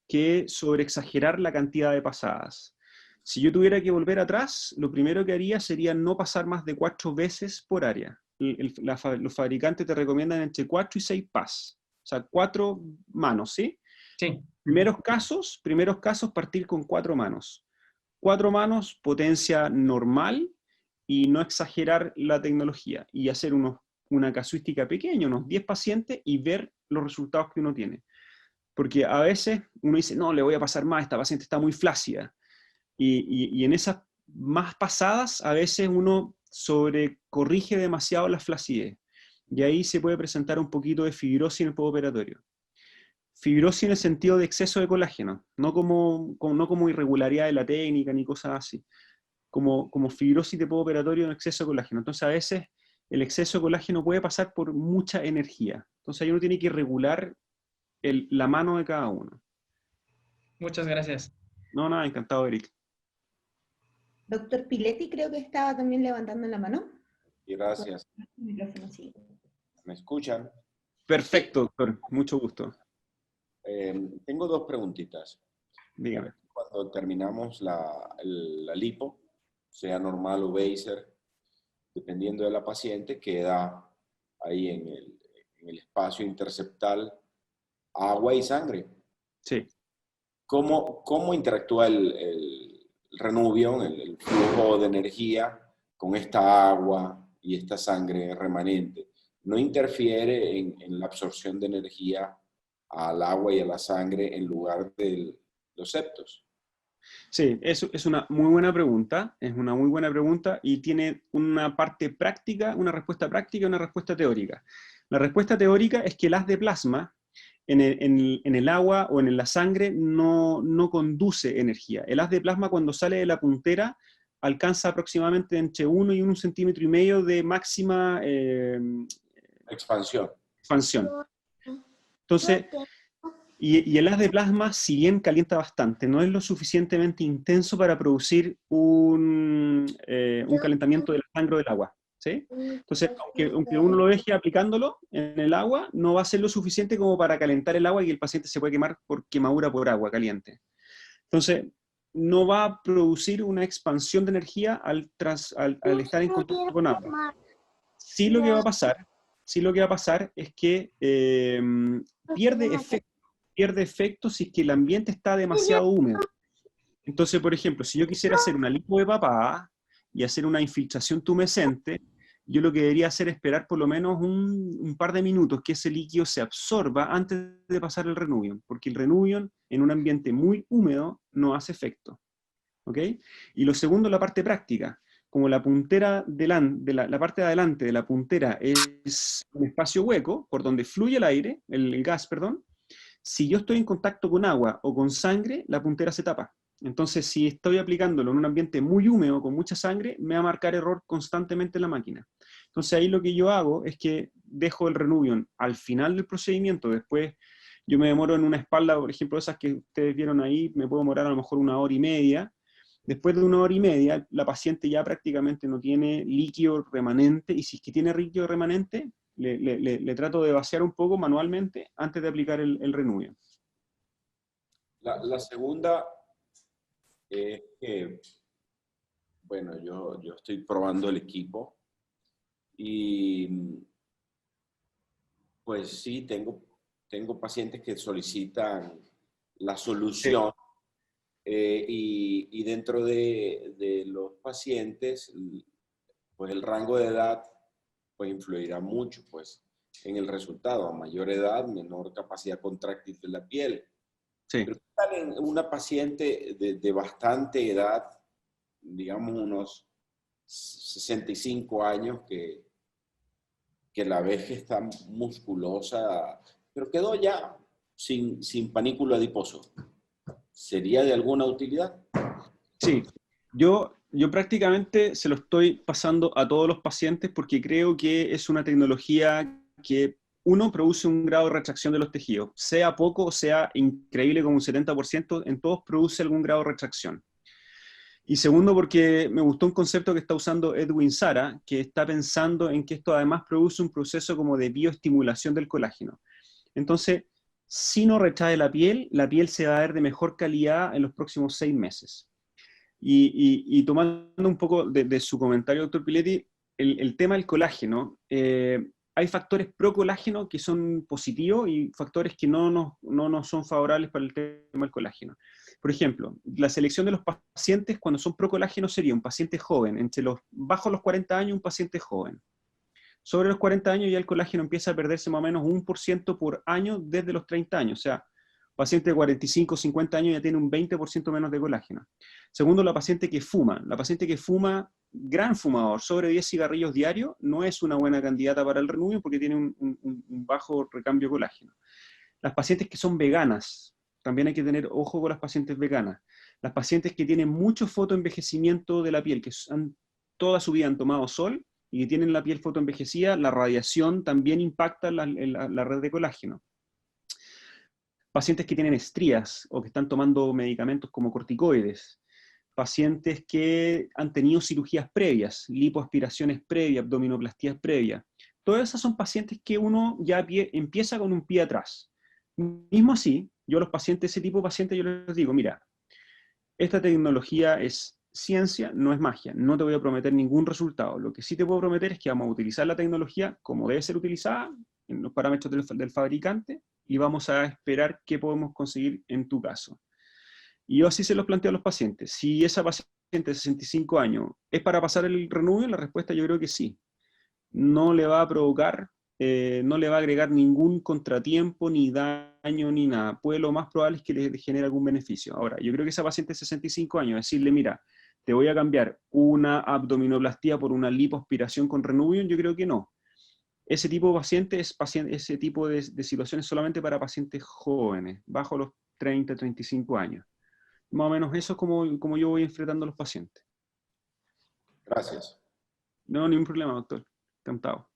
que sobreexagerar la cantidad de pasadas. Si yo tuviera que volver atrás, lo primero que haría sería no pasar más de 4 veces por área. Los fabricantes te recomiendan entre 4 y 6 pas. O sea, 4 manos, ¿sí? Sí. Primeros casos, partir con 4 manos. 4 manos, potencia normal, y no exagerar la tecnología. Y hacer una casuística pequeña, unos 10 pacientes, y ver los resultados que uno tiene. Porque a veces uno dice, no, le voy a pasar más, esta paciente está muy flácida. Y en esas más pasadas, a veces uno sobrecorrige demasiado la flacidez. Y ahí se puede presentar un poquito de fibrosis en el postoperatorio. Fibrosis en el sentido de exceso de colágeno, no como irregularidad de la técnica ni cosas así. Como fibrosis de postoperatorio en exceso de colágeno. Entonces a veces el exceso de colágeno puede pasar por mucha energía. Entonces ahí uno tiene que regular la mano de cada uno. Muchas gracias. No, nada, encantado, Eric. Doctor Piletti creo que estaba también levantando la mano. Gracias. El micrófono, sí. ¿Me escuchan? Perfecto, doctor. Mucho gusto. Tengo 2 preguntitas. Dígame. Cuando terminamos la lipo, sea normal o Baser, dependiendo de la paciente, queda ahí en el espacio interceptal agua y sangre. Sí. ¿Cómo interactúa el Renuvion, el flujo de energía, con esta agua y esta sangre remanente? ¿No interfiere en la absorción de energía al agua y a la sangre en lugar de los septos? Sí, eso es una muy buena pregunta, y tiene una parte práctica, una respuesta práctica y una respuesta teórica. La respuesta teórica es que el haz de plasma en el agua o en la sangre no conduce energía. El haz de plasma cuando sale de la puntera alcanza aproximadamente entre 1 y 1,5 centímetros de máxima Expansión. expansión. Entonces, y el haz de plasma, si bien calienta bastante, no es lo suficientemente intenso para producir un calentamiento de la sangre o del agua. ¿Sí? Entonces, aunque uno lo deje aplicándolo en el agua, no va a ser lo suficiente como para calentar el agua y el paciente se puede quemar por quemadura por agua caliente. Entonces, no va a producir una expansión de energía al estar en contacto con agua. Sí lo que va a pasar es que pierde efecto si es que el ambiente está demasiado húmedo. Entonces, por ejemplo, si yo quisiera hacer una lipo de papá y hacer una infiltración tumescente, yo lo que debería hacer es esperar por lo menos un par de minutos que ese líquido se absorba antes de pasar el Renuvion, porque el Renuvion en un ambiente muy húmedo no hace efecto. ¿Ok? Y lo segundo, la parte práctica. Como la puntera la parte de adelante de la puntera es un espacio hueco por donde fluye el aire, el gas, perdón, si yo estoy en contacto con agua o con sangre, la puntera se tapa. Entonces, si estoy aplicándolo en un ambiente muy húmedo, con mucha sangre, me va a marcar error constantemente en la máquina. Entonces, ahí lo que yo hago es que dejo el Renuvion al final del procedimiento. Después, yo me demoro en una espalda, por ejemplo, esas que ustedes vieron ahí, me puedo demorar a lo mejor 1 hora y media. Después de 1 hora y media, la paciente ya prácticamente no tiene líquido remanente, y si es que tiene líquido remanente, le trato de vaciar un poco manualmente antes de aplicar el Renuvion. La segunda es que, bueno, yo estoy probando el equipo y pues sí, tengo pacientes que solicitan la solución. Y dentro de los pacientes, pues el rango de edad pues influirá mucho pues en el resultado. A mayor edad, menor capacidad contráctil de la piel. Sí. Pero ¿qué tal en una paciente de bastante edad, digamos unos 65 años, que la ves que está musculosa, pero quedó ya sin panículo adiposo? ¿Sería de alguna utilidad? Sí, yo prácticamente se lo estoy pasando a todos los pacientes porque creo que es una tecnología que, uno, produce un grado de retracción de los tejidos. Sea poco o sea increíble como un 70%, en todos produce algún grado de retracción. Y segundo, porque me gustó un concepto que está usando Edwin Sara, que está pensando en que esto además produce un proceso como de bioestimulación del colágeno. Entonces, si no retrae la piel se va a ver de mejor calidad en los próximos 6 meses. Y tomando un poco de su comentario, doctor Piletti, el tema del colágeno, hay factores pro colágeno que son positivos y factores que no nos son favorables para el tema del colágeno. Por ejemplo, la selección de los pacientes cuando son pro colágeno sería un paciente joven, bajo los 40 años un paciente joven. Sobre los 40 años ya el colágeno empieza a perderse más o menos 1% por año desde los 30 años, o sea, paciente de 45, 50 años ya tiene un 20% menos de colágeno. Segundo, la paciente que fuma. La paciente que fuma, gran fumador, sobre 10 cigarrillos diarios, no es una buena candidata para el Renuvium porque tiene un bajo recambio de colágeno. Las pacientes que son veganas, también hay que tener ojo con las pacientes veganas. Las pacientes que tienen mucho fotoenvejecimiento de la piel, que toda su vida han tomado sol y que tienen la piel fotoenvejecida, la radiación también impacta la red de colágeno. Pacientes que tienen estrías o que están tomando medicamentos como corticoides, pacientes que han tenido cirugías previas, lipoaspiraciones previas, abdominoplastías previas. Todas esas son pacientes que uno ya empieza con un pie atrás. Mismo así, yo a los pacientes, ese tipo de pacientes, yo les digo, mira, esta tecnología es ciencia, no es magia, no te voy a prometer ningún resultado. Lo que sí te puedo prometer es que vamos a utilizar la tecnología como debe ser utilizada, en los parámetros del fabricante, y vamos a esperar qué podemos conseguir en tu caso. Y yo así se los planteo a los pacientes. Si esa paciente de 65 años es para pasar el Renuvium, la respuesta yo creo que sí. No le va a provocar, no le va a agregar ningún contratiempo, ni daño, ni nada. Puede lo más probable es que le genere algún beneficio. Ahora, yo creo que esa paciente de 65 años, decirle, mira, te voy a cambiar una abdominoplastía por una lipoaspiración con Renuvium, yo creo que no. Ese tipo de pacientes, ese tipo de situaciones solamente para pacientes jóvenes, bajo los 30, 35 años. Más o menos eso es como yo voy enfrentando a los pacientes. Gracias. No, ningún problema, doctor. Encantado.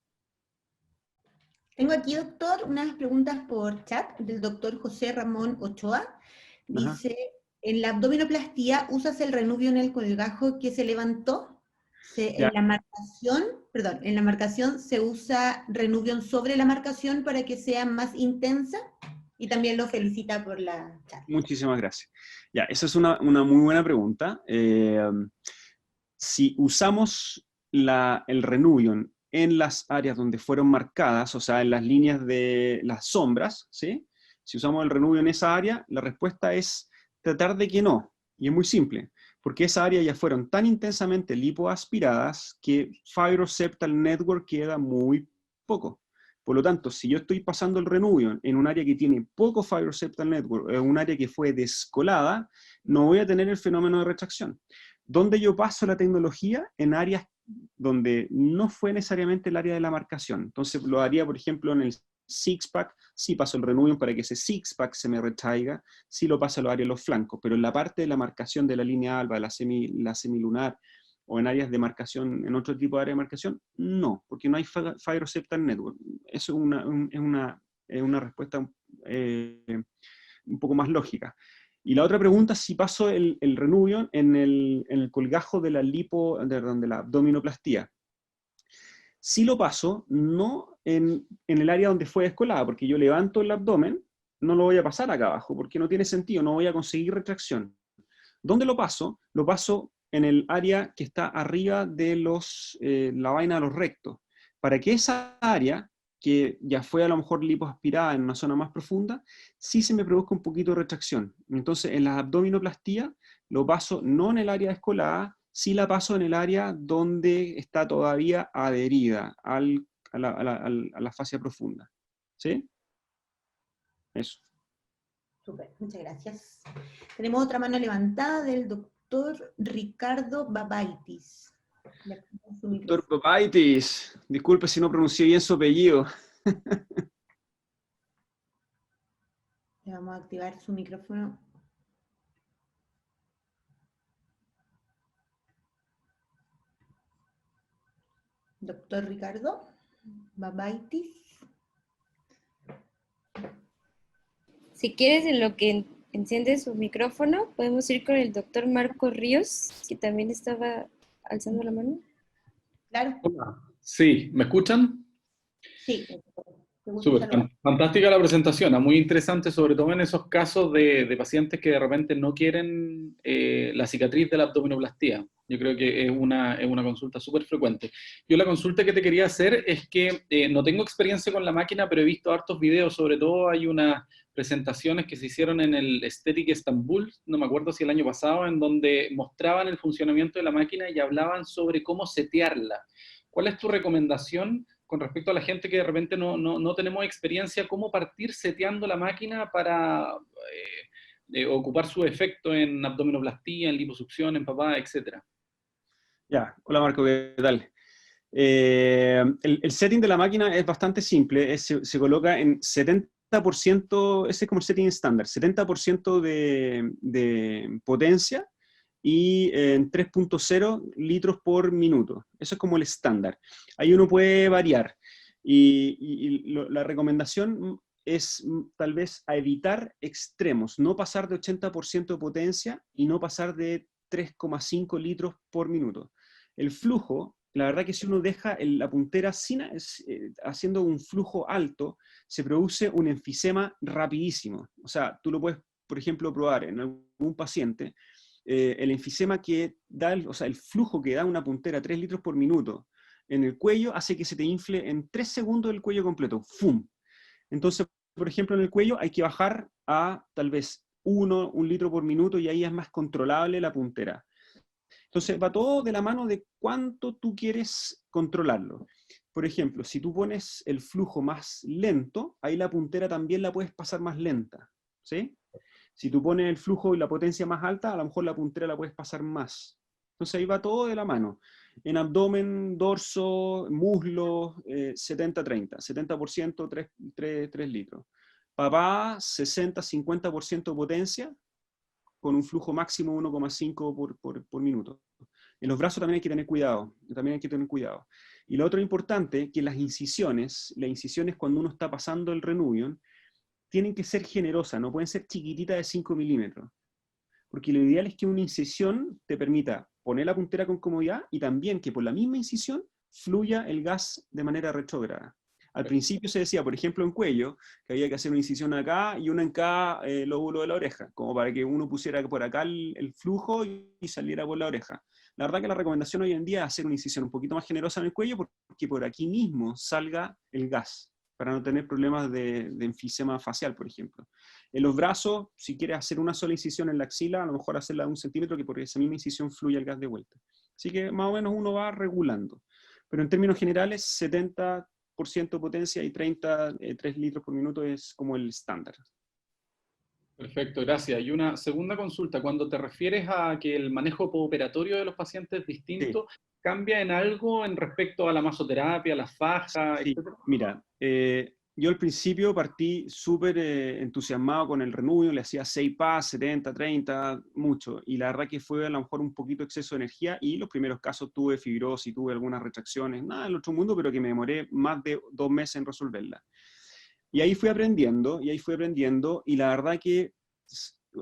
Tengo aquí, doctor, unas preguntas por chat del doctor José Ramón Ochoa. Dice, en la abdominoplastía, ¿usas el Renuvium en el colgajo que se levantó? En la marcación se usa Renuvium sobre la marcación para que sea más intensa, y también lo felicita por la charla. Muchísimas gracias. Ya, esa es una muy buena pregunta. Si usamos el Renuvium en las áreas donde fueron marcadas, o sea, en las líneas de las sombras, ¿sí? Si usamos el Renuvium en esa área, la respuesta es tratar de que no. Y es muy simple, porque esa área ya fueron tan intensamente lipoaspiradas que Fibroseptal Network queda muy poco. Por lo tanto, si yo estoy pasando el Renuvium en un área que tiene poco Fibroseptal Network, en un área que fue descolada, no voy a tener el fenómeno de retracción. ¿Dónde yo paso la tecnología? En áreas donde no fue necesariamente el área de la marcación. Entonces lo haría, por ejemplo, en el six-pack, sí paso el Renuvium para que ese six-pack se me retraiga, sí lo paso a los áreas de los flancos, pero en la parte de la marcación de la línea alba, la semilunar, o en áreas de marcación, en otro tipo de área de marcación, no, porque no hay Fibroseptal Network. Eso es una respuesta un poco más lógica. Y la otra pregunta, si paso el Renuvium en el colgajo de la la abdominoplastía. Si lo paso, no en el área donde fue descolada, porque yo levanto el abdomen, no lo voy a pasar acá abajo, porque no tiene sentido, no voy a conseguir retracción. ¿Dónde lo paso? Lo paso en el área que está arriba de la vaina de los rectos, para que esa área, que ya fue a lo mejor lipoaspirada en una zona más profunda, sí se me produzca un poquito de retracción. Entonces, en la abdominoplastía lo paso no en el área descolada, sí la paso en el área donde está todavía adherida a la fascia profunda. ¿Sí? Eso. Súper, muchas gracias. Tenemos otra mano levantada del doctor Ricardo Babaitis. Doctor Babaitis, disculpe si no pronuncié bien su apellido. Le vamos a activar su micrófono. Doctor Ricardo Babaitis. Si quieres, en lo que enciende su micrófono. Podemos ir con el doctor Marco Ríos, que también estaba alzando la mano. Claro, Hola. Sí, ¿me escuchan? sí. Me gusta Súper, saludar. fantástica la presentación, muy interesante, sobre todo en esos casos de pacientes que de repente no quieren la cicatriz de la abdominoplastía. Yo creo que es una consulta súper frecuente. Yo la consulta que te quería hacer es que no tengo experiencia con la máquina, pero he visto hartos videos, sobre todo hay unas presentaciones que se hicieron en el Aesthetic Estambul, no me acuerdo si el año pasado, en donde mostraban el funcionamiento de la máquina y hablaban sobre cómo setearla. ¿Cuál es tu recomendación con respecto a la gente que de repente no tenemos experiencia, cómo partir seteando la máquina para ocupar su efecto en abdominoplastía, en liposucción, en papada, etcétera? Ya, hola Marco, ¿qué tal? El setting de la máquina es bastante simple, se coloca en 70%, ese es como el setting estándar, 70% de potencia y en 3.0 litros por minuto. Eso es como el estándar. Ahí uno puede variar. La recomendación es tal vez a evitar extremos, no pasar de 80% de potencia y no pasar de 3,5 litros por minuto. El flujo, la verdad que si uno deja la puntera haciendo un flujo alto, se produce un enfisema rapidísimo. O sea, tú lo puedes, por ejemplo, probar en algún paciente, el enfisema que da, o sea, el flujo que da una puntera 3 litros por minuto en el cuello hace que se te infle en 3 segundos el cuello completo. ¡Fum! Entonces, por ejemplo, en el cuello hay que bajar a tal vez 1 litro por minuto y ahí es más controlable la puntera. Entonces, va todo de la mano de cuánto tú quieres controlarlo. Por ejemplo, si tú pones el flujo más lento, ahí la puntera también la puedes pasar más lenta, ¿sí? Si tú pones el flujo y la potencia más alta, a lo mejor la puntera la puedes pasar más. Entonces ahí va todo de la mano. En abdomen, dorso, muslo, 70-30. 70%, 3 litros. Papá, 60-50% potencia, con un flujo máximo 1,5 por minuto. En los brazos también hay que tener cuidado. Y lo otro importante, que las incisiones cuando uno está pasando el Renuvion, tienen que ser generosas, no pueden ser chiquititas de 5 milímetros. Porque lo ideal es que una incisión te permita poner la puntera con comodidad y también que por la misma incisión fluya el gas de manera retrógrada. Al principio se decía, por ejemplo, en cuello, que había que hacer una incisión acá y una en cada lóbulo de la oreja, como para que uno pusiera por acá el flujo y saliera por la oreja. La verdad que la recomendación hoy en día es hacer una incisión un poquito más generosa en el cuello porque por aquí mismo salga el gas, para no tener problemas de enfisema facial, por ejemplo. En los brazos, si quieres hacer una sola incisión en la axila, a lo mejor hacerla de 1 centímetro, que por esa misma incisión fluye el gas de vuelta. Así que más o menos uno va regulando. Pero en términos generales, 70% potencia y 3 litros por minuto es como el estándar. Perfecto, gracias. Y una segunda consulta, cuando te refieres a que el manejo postoperatorio de los pacientes es distinto, sí, ¿cambia en algo en respecto a la masoterapia, las fajas, sí, etcétera? Mira, yo al principio partí súper entusiasmado con el Renuvion, le hacía 6 pas, 70, 30, mucho, y la verdad que fue a lo mejor un poquito exceso de energía, y los primeros casos tuve fibrosis, tuve algunas retracciones, nada del otro mundo, pero que me demoré más de 2 meses en resolverla. Y ahí fui aprendiendo, y la verdad que,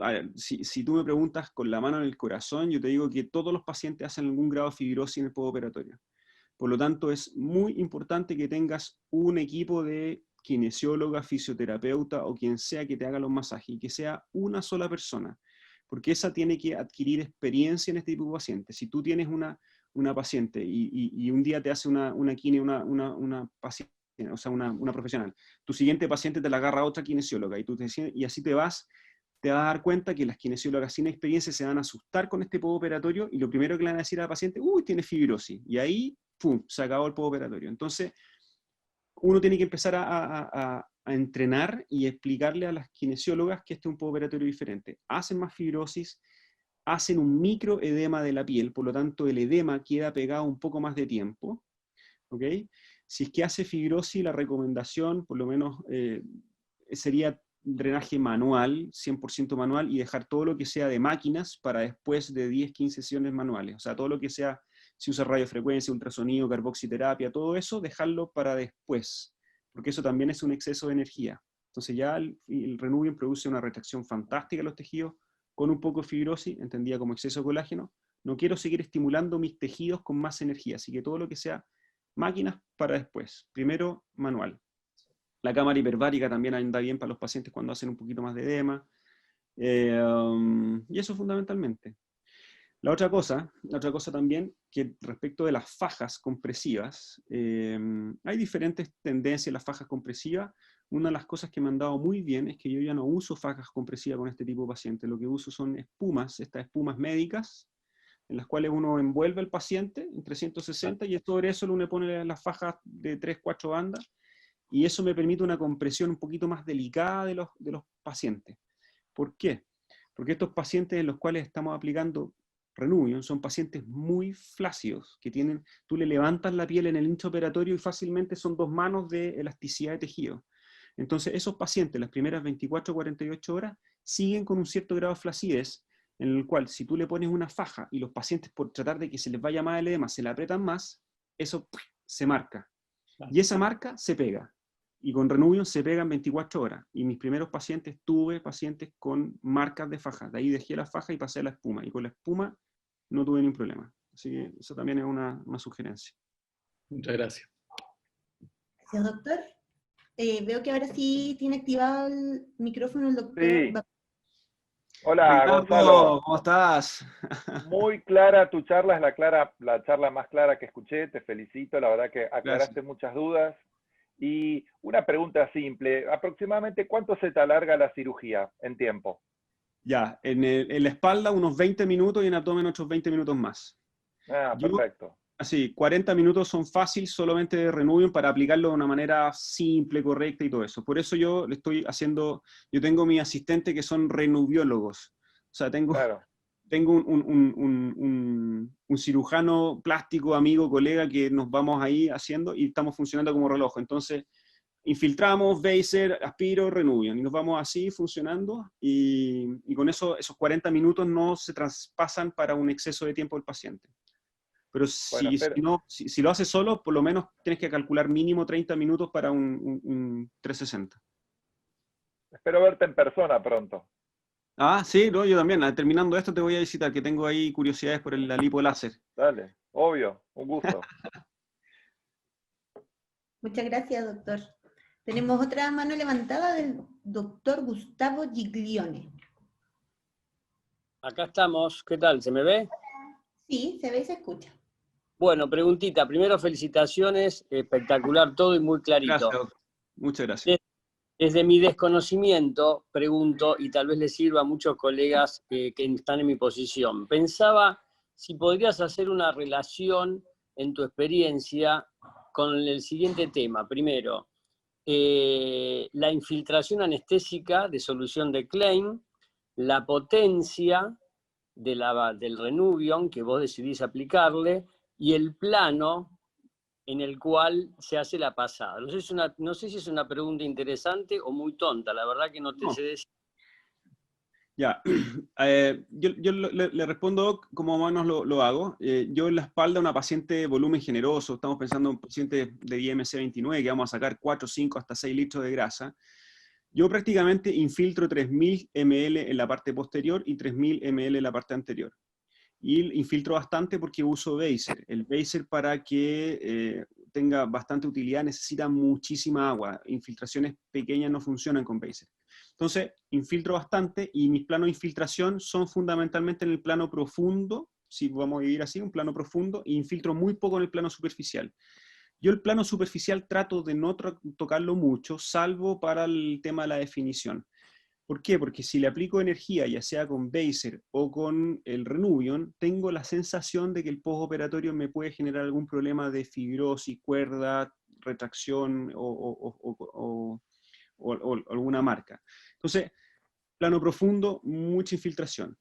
a ver, si tú me preguntas con la mano en el corazón, yo te digo que todos los pacientes hacen algún grado de fibrosis en el postoperatorio. Por lo tanto, es muy importante que tengas un equipo de kinesióloga, fisioterapeuta o quien sea que te haga los masajes y que sea una sola persona, porque esa tiene que adquirir experiencia en este tipo de pacientes. Si tú tienes una paciente y un día te hace una paciente, o sea, una profesional, tu siguiente paciente te la agarra otra kinesióloga y así te vas a dar cuenta que las kinesiólogas sin experiencia se van a asustar con este postoperatorio y lo primero que le van a decir a la paciente, uy, tiene fibrosis, y ahí ¡pum!, se acabó el postoperatorio. Entonces, uno tiene que empezar a entrenar y explicarle a las kinesiólogas que este es un postoperatorio diferente. Hacen más fibrosis, hacen un microedema de la piel, por lo tanto el edema queda pegado un poco más de tiempo, ¿ok? Si es que hace fibrosis, la recomendación, por lo menos, sería drenaje manual, 100% manual, y dejar todo lo que sea de máquinas para después de 10-15 sesiones manuales. O sea, todo lo que sea, si usa radiofrecuencia, ultrasonido, carboxiterapia, todo eso, dejarlo para después, porque eso también es un exceso de energía. Entonces ya el Renuvium produce una retracción fantástica en los tejidos, con un poco de fibrosis, entendida como exceso de colágeno. No quiero seguir estimulando mis tejidos con más energía, así que todo lo que sea máquinas para después. Primero, manual. La cámara hiperbárica también anda bien para los pacientes cuando hacen un poquito más de edema. Y eso fundamentalmente. La otra cosa también, que respecto de las fajas compresivas, hay diferentes tendencias en las fajas compresivas. Una de las cosas que me han dado muy bien es que yo ya no uso fajas compresivas con este tipo de pacientes. Lo que uso son espumas, estas espumas médicas, en las cuales uno envuelve al paciente en 360 y sobre eso uno le pone las fajas de 3, 4 bandas, y eso me permite una compresión un poquito más delicada de los pacientes. ¿Por qué? Porque estos pacientes en los cuales estamos aplicando Renuvium son pacientes muy flácidos, que tienen, tú le levantas la piel en el intraoperatorio y fácilmente son 2 manos de elasticidad de tejido. Entonces esos pacientes las primeras 24 o 48 horas siguen con un cierto grado de flacidez, en el cual si tú le pones una faja y los pacientes por tratar de que se les vaya más el edema se la apretan más, eso se marca. Y esa marca se pega. Y con Renuvium se pega en 24 horas. Y mis primeros pacientes, tuve pacientes con marcas de faja. De ahí dejé la faja y pasé a la espuma. Y con la espuma no tuve ningún problema. Así que eso también es una sugerencia. Muchas gracias. Gracias, doctor. Veo que ahora sí tiene activado el micrófono el doctor. Sí. Hola, Ricardo, Gonzalo. ¿cómo estás? Muy clara tu charla, es la charla más clara que escuché. Te felicito, la verdad que aclaraste muchas dudas. Y una pregunta simple, aproximadamente ¿cuánto se te alarga la cirugía en tiempo? Ya, en la espalda unos 20 minutos y en abdomen otros 20 minutos más. Perfecto. Así, 40 minutos son fáciles solamente de Renuvium para aplicarlo de una manera simple, correcta y todo eso. Por eso yo le estoy haciendo, yo tengo mi asistente que son renuviólogos. O sea, tengo un cirujano plástico, amigo, colega, que nos vamos ahí haciendo y estamos funcionando como reloj. Entonces, infiltramos, Vaser, aspiro, Renuvium, y nos vamos así funcionando, y con eso, esos 40 minutos no se traspasan para un exceso de tiempo del paciente. Pero si lo haces solo, por lo menos tienes que calcular mínimo 30 minutos para un 360. Espero verte en persona pronto. Ah, sí, no, yo también. Terminando esto te voy a visitar, que tengo ahí curiosidades por la lipo láser. Dale, obvio, un gusto. Muchas gracias, doctor. Tenemos otra mano levantada del doctor Gustavo Giglione. Acá estamos. ¿Qué tal? ¿Se me ve? Sí, se ve y se escucha. Bueno, preguntita. Primero, felicitaciones. Espectacular todo y muy clarito. Gracias, doctor. Muchas gracias. Desde mi desconocimiento, pregunto, y tal vez le sirva a muchos colegas que están en mi posición. Pensaba si podrías hacer una relación en tu experiencia con el siguiente tema. Primero, la infiltración anestésica de solución de Klein, la potencia del Renuvium que vos decidís aplicarle, y el plano en el cual se hace la pasada. No sé si es una pregunta interesante o muy tonta, la verdad que no te sé decir. Ya, yo le respondo como más o menos lo hago. Yo en la espalda, una paciente de volumen generoso, estamos pensando en un paciente de IMC 29, que vamos a sacar 4, 5, hasta 6 litros de grasa. Yo prácticamente infiltro 3.000 ml en la parte posterior y 3.000 ml en la parte anterior. Y infiltro bastante porque uso Vaser. El Vaser, para que tenga bastante utilidad, necesita muchísima agua. Infiltraciones pequeñas no funcionan con Vaser. Entonces, infiltro bastante, y mis planos de infiltración son fundamentalmente en el plano profundo, si vamos a vivir así, un plano profundo, e infiltro muy poco en el plano superficial. Yo el plano superficial trato de no tocarlo mucho, salvo para el tema de la definición. ¿Por qué? Porque si le aplico energía, ya sea con Vaser o con el Renuvium, tengo la sensación de que el postoperatorio me puede generar algún problema de fibrosis, cuerda, retracción o alguna marca. Entonces, plano profundo, mucha infiltración.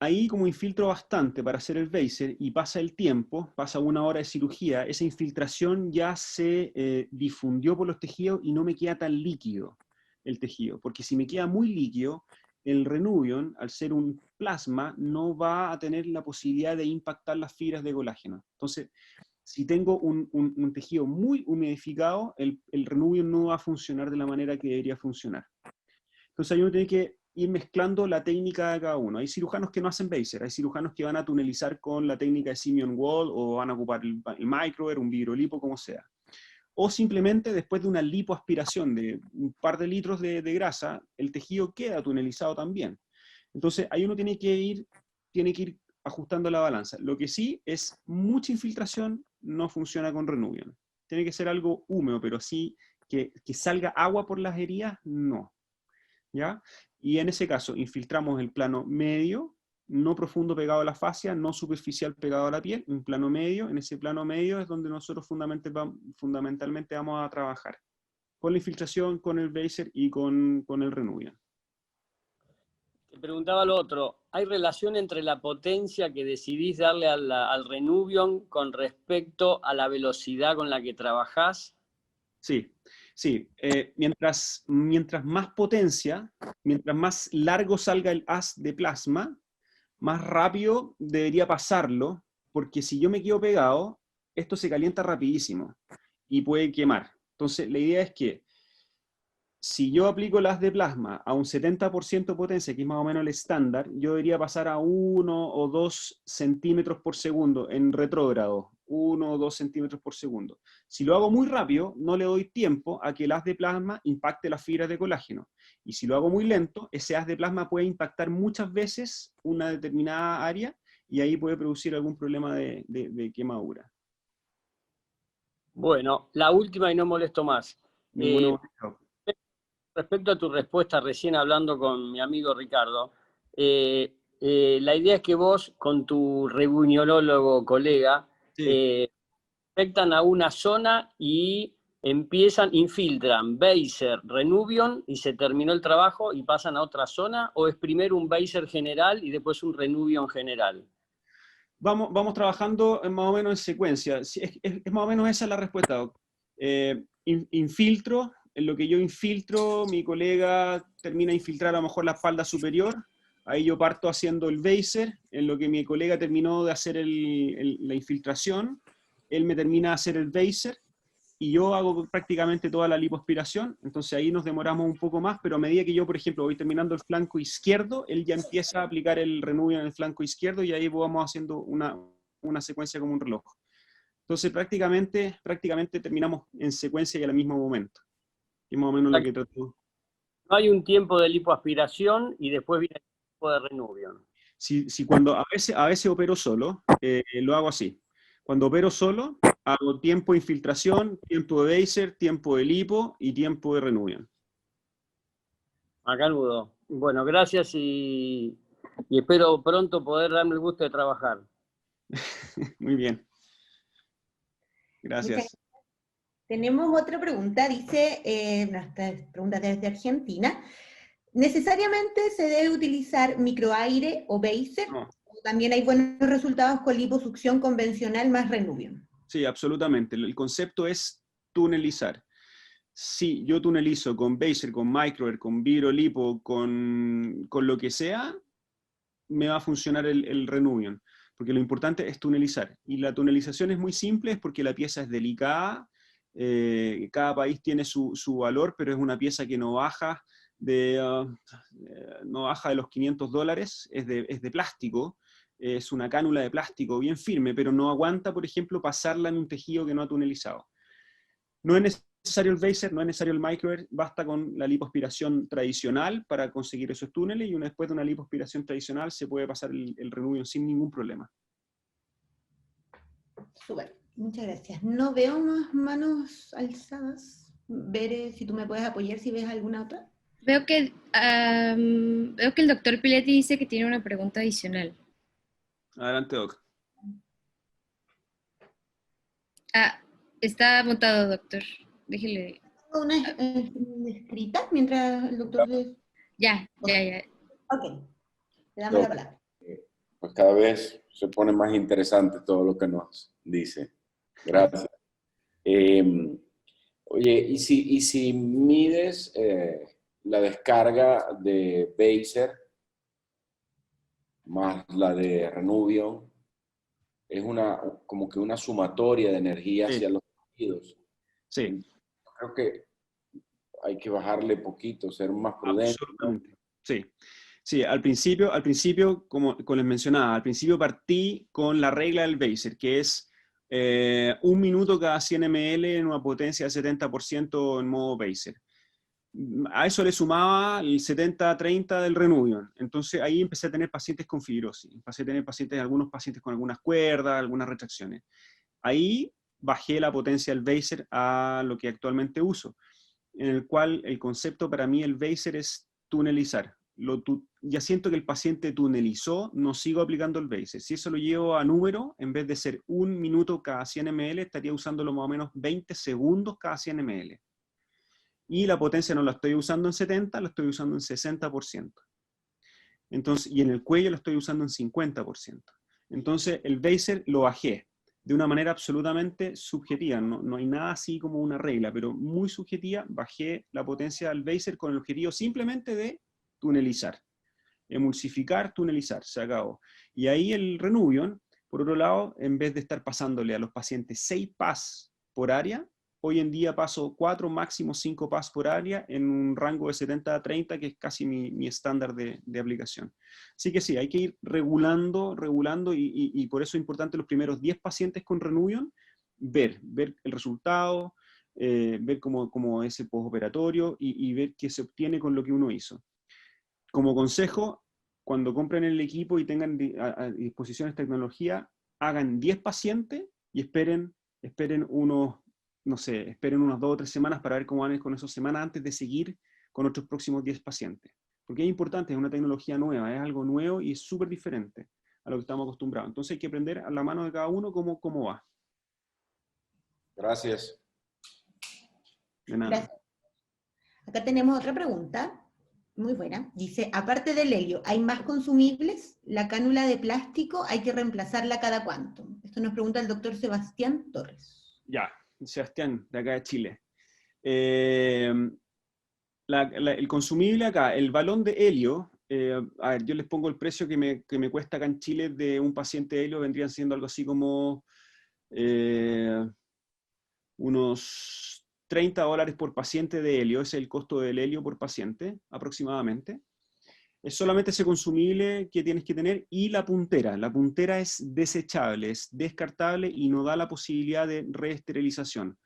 Ahí, como infiltro bastante para hacer el Vaser y pasa el tiempo, pasa 1 hora de cirugía, esa infiltración ya se difundió por los tejidos y no me queda tan líquido el tejido, porque si me queda muy líquido, el Renuvium, al ser un plasma, no va a tener la posibilidad de impactar las fibras de colágeno. Entonces, si tengo un tejido muy humidificado, el Renuvium no va a funcionar de la manera que debería funcionar. Entonces ahí uno tiene que ir mezclando la técnica de cada uno. Hay cirujanos que no hacen Baser, hay cirujanos que van a tunelizar con la técnica de Simeon Wall, o van a ocupar el microair, un vibrolipo, como sea. O simplemente después de una lipoaspiración de un par de litros de grasa, el tejido queda tunelizado también. Entonces ahí uno tiene que ir ajustando la balanza. Lo que sí es mucha infiltración, no funciona con Renuvium. Tiene que ser algo húmedo, pero sí que salga agua por las heridas, no. ¿Ya? Y en ese caso infiltramos el plano medio, no profundo pegado a la fascia, no superficial pegado a la piel, un plano medio. En ese plano medio es donde nosotros fundamentalmente vamos a trabajar, con la infiltración, con el Baser y con el Renuvium. Te preguntaba lo otro, ¿hay relación entre la potencia que decidís darle al Renuvium con respecto a la velocidad con la que trabajás? Sí, sí. Mientras más potencia, mientras más largo salga el haz de plasma, más rápido debería pasarlo, porque si yo me quedo pegado, esto se calienta rapidísimo y puede quemar. Entonces, la idea es que si yo aplico el haz de plasma a un 70% potencia, que es más o menos el estándar, yo debería pasar a 1 o 2 centímetros por segundo en retrógrado, 1 o 2 centímetros por segundo. Si lo hago muy rápido, no le doy tiempo a que el haz de plasma impacte las fibras de colágeno. Y si lo hago muy lento, ese haz de plasma puede impactar muchas veces una determinada área y ahí puede producir algún problema de quemadura. Bueno, la última y no molesto más. Respecto a tu respuesta recién hablando con mi amigo Ricardo, la idea es que vos con tu reuniólogo colega afectan a una zona y infiltran Baser, Renuvium y se terminó el trabajo y pasan a otra zona, o es primero un Baser general y después un Renuvium general. Vamos trabajando más o menos en secuencia. Es más o menos esa la respuesta, Doc. Infiltro. En lo que yo infiltro, mi colega termina de infiltrar a lo mejor la espalda superior, ahí yo parto haciendo el Baser, en lo que mi colega terminó de hacer la infiltración, él me termina de hacer el Baser, y yo hago prácticamente toda la lipoaspiración. Entonces ahí nos demoramos un poco más, pero a medida que yo, por ejemplo, voy terminando el flanco izquierdo, él ya empieza a aplicar el Renuvium en el flanco izquierdo, y ahí vamos haciendo una secuencia como un reloj. Entonces prácticamente terminamos en secuencia y al mismo momento. Y más o menos lo que trató. No hay un tiempo de lipoaspiración y después viene el tiempo de Renuvium. Si cuando a veces opero solo, lo hago así. Cuando opero solo, hago tiempo de infiltración, tiempo de Baser, tiempo de lipo y tiempo de Renuvium. Macanudo. Bueno, gracias y espero pronto poder darme el gusto de trabajar. Muy bien. Gracias. Tenemos otra pregunta, dice, esta pregunta desde Argentina. ¿Necesariamente se debe utilizar microaire o Baser? No. ¿O también hay buenos resultados con liposucción convencional más Renuvium? Sí, absolutamente. El concepto es tunelizar. Si yo tunelizo con Baser, con microair, con vibrolipo, con lo que sea, me va a funcionar el Renuvium. Porque lo importante es tunelizar. Y la tunelización es muy simple, es porque la pieza es delicada. Cada país tiene su valor, pero es una pieza que no baja de los $500, es de plástico, es una cánula de plástico bien firme, pero no aguanta, por ejemplo, pasarla en un tejido que no ha tunelizado. No es necesario el Baser, no es necesario el microair, basta con la lipoaspiración tradicional para conseguir esos túneles, y después de una lipoaspiración tradicional se puede pasar el Renuvium sin ningún problema. Súper. Muchas gracias. No veo más manos alzadas. Bere, si tú me puedes apoyar, si ves alguna otra. Veo que el doctor Piletti dice que tiene una pregunta adicional. Adelante, Doc. Está montado, doctor. Déjele. ¿Una escrita mientras el doctor... Ya. Ok. Le damos la palabra. Pues cada vez se pone más interesante todo lo que nos dice. Gracias. Oye, ¿y si mides la descarga de Baser más la de Renuvium, es como que una sumatoria de energía hacia los tejidos. Sí. Creo que hay que bajarle poquito, ser más prudente. Absolutamente. Sí. Sí, al principio, como les mencionaba, al principio partí con la regla del Beiser, que es 1 minuto cada 100 ml en una potencia de 70% en modo Beiser. A eso le sumaba el 70-30 del Renuvion. Entonces ahí empecé a tener pacientes con fibrosis. Empecé a tener algunos pacientes con algunas cuerdas, algunas retracciones. Ahí bajé la potencia del Beiser a lo que actualmente uso, en el cual el concepto para mí el Beiser es tunelizar. Ya siento que el paciente tunelizó, no sigo aplicando el Beiser. Si eso lo llevo a número, en vez de ser 1 minuto cada 100 ml, estaría usándolo más o menos 20 segundos cada 100 ml. Y la potencia no la estoy usando en 70, la estoy usando en 60%. Entonces, y en el cuello la estoy usando en 50%. Entonces, el Beiser lo bajé de una manera absolutamente subjetiva. No hay nada así como una regla, pero muy subjetiva. Bajé la potencia del Beiser con el objetivo simplemente de tunelizar. Emulsificar, tunelizar, se acabó. Y ahí el Renuvion, por otro lado, en vez de estar pasándole a los pacientes 6 PAS por área, hoy en día paso 4, máximo 5 PAS por área en un rango de 70 a 30, que es casi mi estándar de aplicación. Así que sí, hay que ir regulando, y por eso es importante los primeros 10 pacientes con Renuvion, ver el resultado, ver cómo es el postoperatorio y ver qué se obtiene con lo que uno hizo. Como consejo, cuando compren el equipo y tengan a disposición esta tecnología, hagan 10 pacientes y esperen unos 2 o 3 semanas para ver cómo van con esas semanas antes de seguir con otros próximos 10 pacientes. Porque es importante, es una tecnología nueva, es algo nuevo y es súper diferente a lo que estamos acostumbrados. Entonces hay que aprender a la mano de cada uno cómo va. Gracias. De nada. Gracias. Acá tenemos otra pregunta, muy buena. Dice, aparte del helio, ¿hay más consumibles? ¿La cánula de plástico hay que reemplazarla cada cuánto? Esto nos pregunta el doctor Sebastián Torres. Ya, Sebastián, de acá de Chile. El consumible acá, el balón de helio, a ver, yo les pongo el precio que me cuesta acá en Chile de un paciente de helio, vendrían siendo algo así como unos $30 por paciente de helio, ese es el costo del helio por paciente, aproximadamente. Es solamente ese consumible que tienes que tener, y la puntera. La puntera es desechable, es descartable y no da la posibilidad de reesterilización.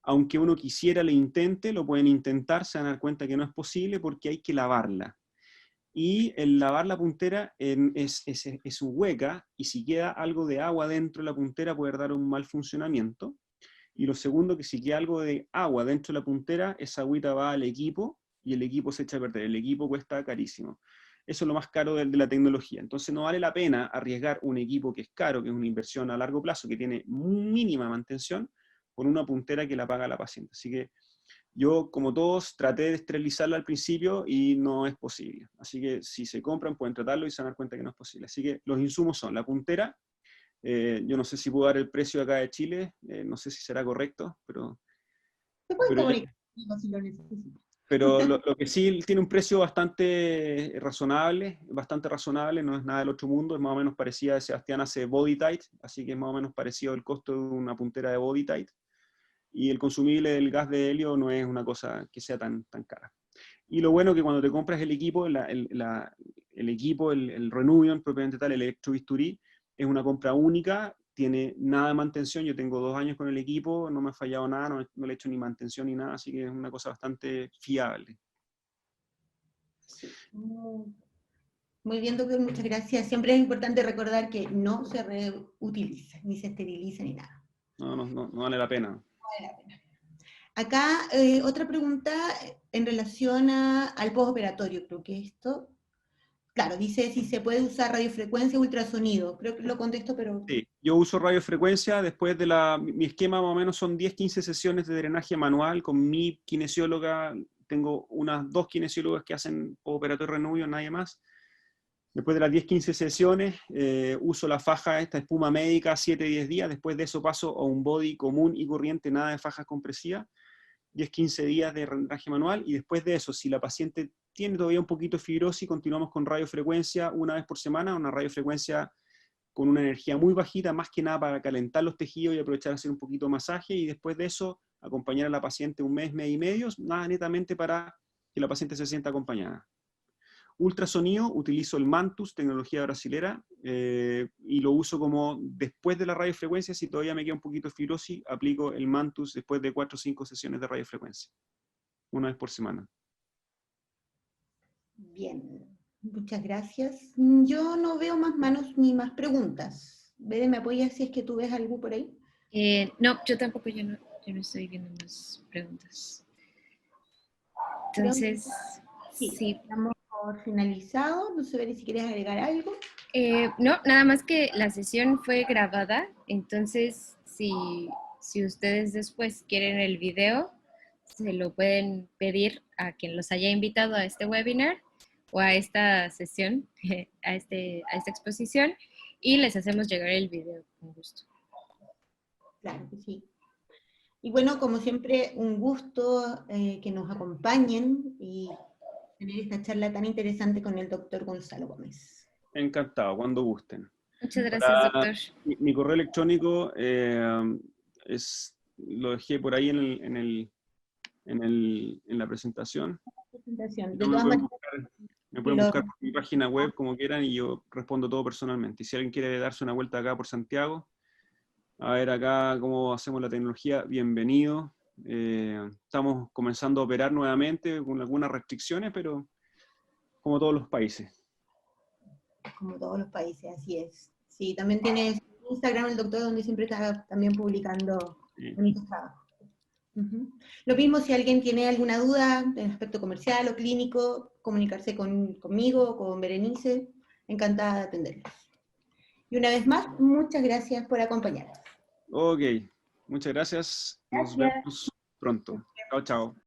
Aunque uno quisiera le intente, lo pueden intentar, se van a dar cuenta que no es posible porque hay que lavarla. Y el lavar la puntera es hueca, y si queda algo de agua dentro de la puntera puede dar un mal funcionamiento. Y lo segundo, que si queda algo de agua dentro de la puntera, esa agüita va al equipo y el equipo se echa a perder. El equipo cuesta carísimo. Eso es lo más caro de la tecnología. Entonces no vale la pena arriesgar un equipo que es caro, que es una inversión a largo plazo, que tiene mínima mantención, con una puntera que la paga la paciente. Así que yo, como todos, traté de esterilizarla al principio y no es posible. Así que si se compran pueden tratarlo y se van a dar cuenta que no es posible. Así que los insumos son la puntera. Yo no sé si puedo dar el precio acá de Chile, no sé si será correcto, pero... Se pueden comunicar si lo necesitan. Pero lo que sí tiene un precio bastante razonable, no es nada del otro mundo, es más o menos parecida. Sebastián hace BodyTite, así que es más o menos parecido el costo de una puntera de BodyTite. Y el consumible del gas de helio no es una cosa que sea tan cara. Y lo bueno es que cuando te compras el equipo, el Renuvion propiamente tal, el electrobisturí, es una compra única, tiene nada de mantención. Yo tengo 2 años con el equipo, no me ha fallado nada, no le he hecho ni mantención ni nada, así que es una cosa bastante fiable. Sí. Muy bien, doctor, muchas gracias. Siempre es importante recordar que no se reutiliza, ni se esteriliza, ni nada. No vale la pena. No vale la pena. Acá, otra pregunta en relación al postoperatorio, creo que esto... Claro, dice si se puede usar radiofrecuencia o ultrasonido. Creo que lo contesto, pero... Sí, yo uso radiofrecuencia. Después de mi esquema más o menos son 10-15 sesiones de drenaje manual con mi kinesióloga. Tengo unas 2 kinesiólogas que hacen postoperatorio Renuvion, nadie más. Después de las 10-15 sesiones, uso la faja, esta espuma médica, 7-10 días. Después de eso paso a un body común y corriente, nada de fajas compresivas. 10-15 días de drenaje manual, y después de eso, si la paciente tiene todavía un poquito de fibrosis, continuamos con radiofrecuencia 1 vez por semana, una radiofrecuencia con una energía muy bajita, más que nada para calentar los tejidos y aprovechar de hacer un poquito de masaje, y después de eso acompañar a la paciente un mes, mes y medio, nada netamente para que la paciente se sienta acompañada. Ultrasonido, utilizo el Mantus, tecnología brasilera, y lo uso como después de la radiofrecuencia. Si todavía me queda un poquito de fibrosis, aplico el Mantus después de 4 o 5 sesiones de radiofrecuencia, una vez por semana. Bien, muchas gracias. Yo no veo más manos ni más preguntas. Bede, ¿me apoyas si es que tú ves algo por ahí? No, yo tampoco, yo no estoy viendo más preguntas. Entonces, sí. Estamos por finalizado. No sé, Bede, si quieres agregar algo. No, nada más que la sesión fue grabada, entonces si ustedes después quieren el video, se lo pueden pedir a quien los haya invitado a este webinar o a esta sesión, a esta exposición, y les hacemos llegar el video con gusto. Claro que sí. Y bueno, como siempre, un gusto que nos acompañen y tener esta charla tan interesante con el doctor Gonzalo Gómez. Encantado, cuando gusten. Muchas gracias, doctor. Mi correo electrónico lo dejé por ahí en la presentación. Me pueden buscar por mi página web como quieran y yo respondo todo personalmente. Y si alguien quiere darse una vuelta acá por Santiago, a ver acá cómo hacemos la tecnología, bienvenido. Estamos comenzando a operar nuevamente con algunas restricciones, pero como todos los países. Como todos los países, así es. Sí, también tiene Instagram el doctor, donde siempre está también publicando bonitos trabajos. Lo mismo, si alguien tiene alguna duda en aspecto comercial o clínico, comunicarse conmigo, con Berenice, encantada de atenderlos. Y una vez más, muchas gracias por acompañarnos. Ok, muchas gracias. Nos vemos pronto. Chao, chao.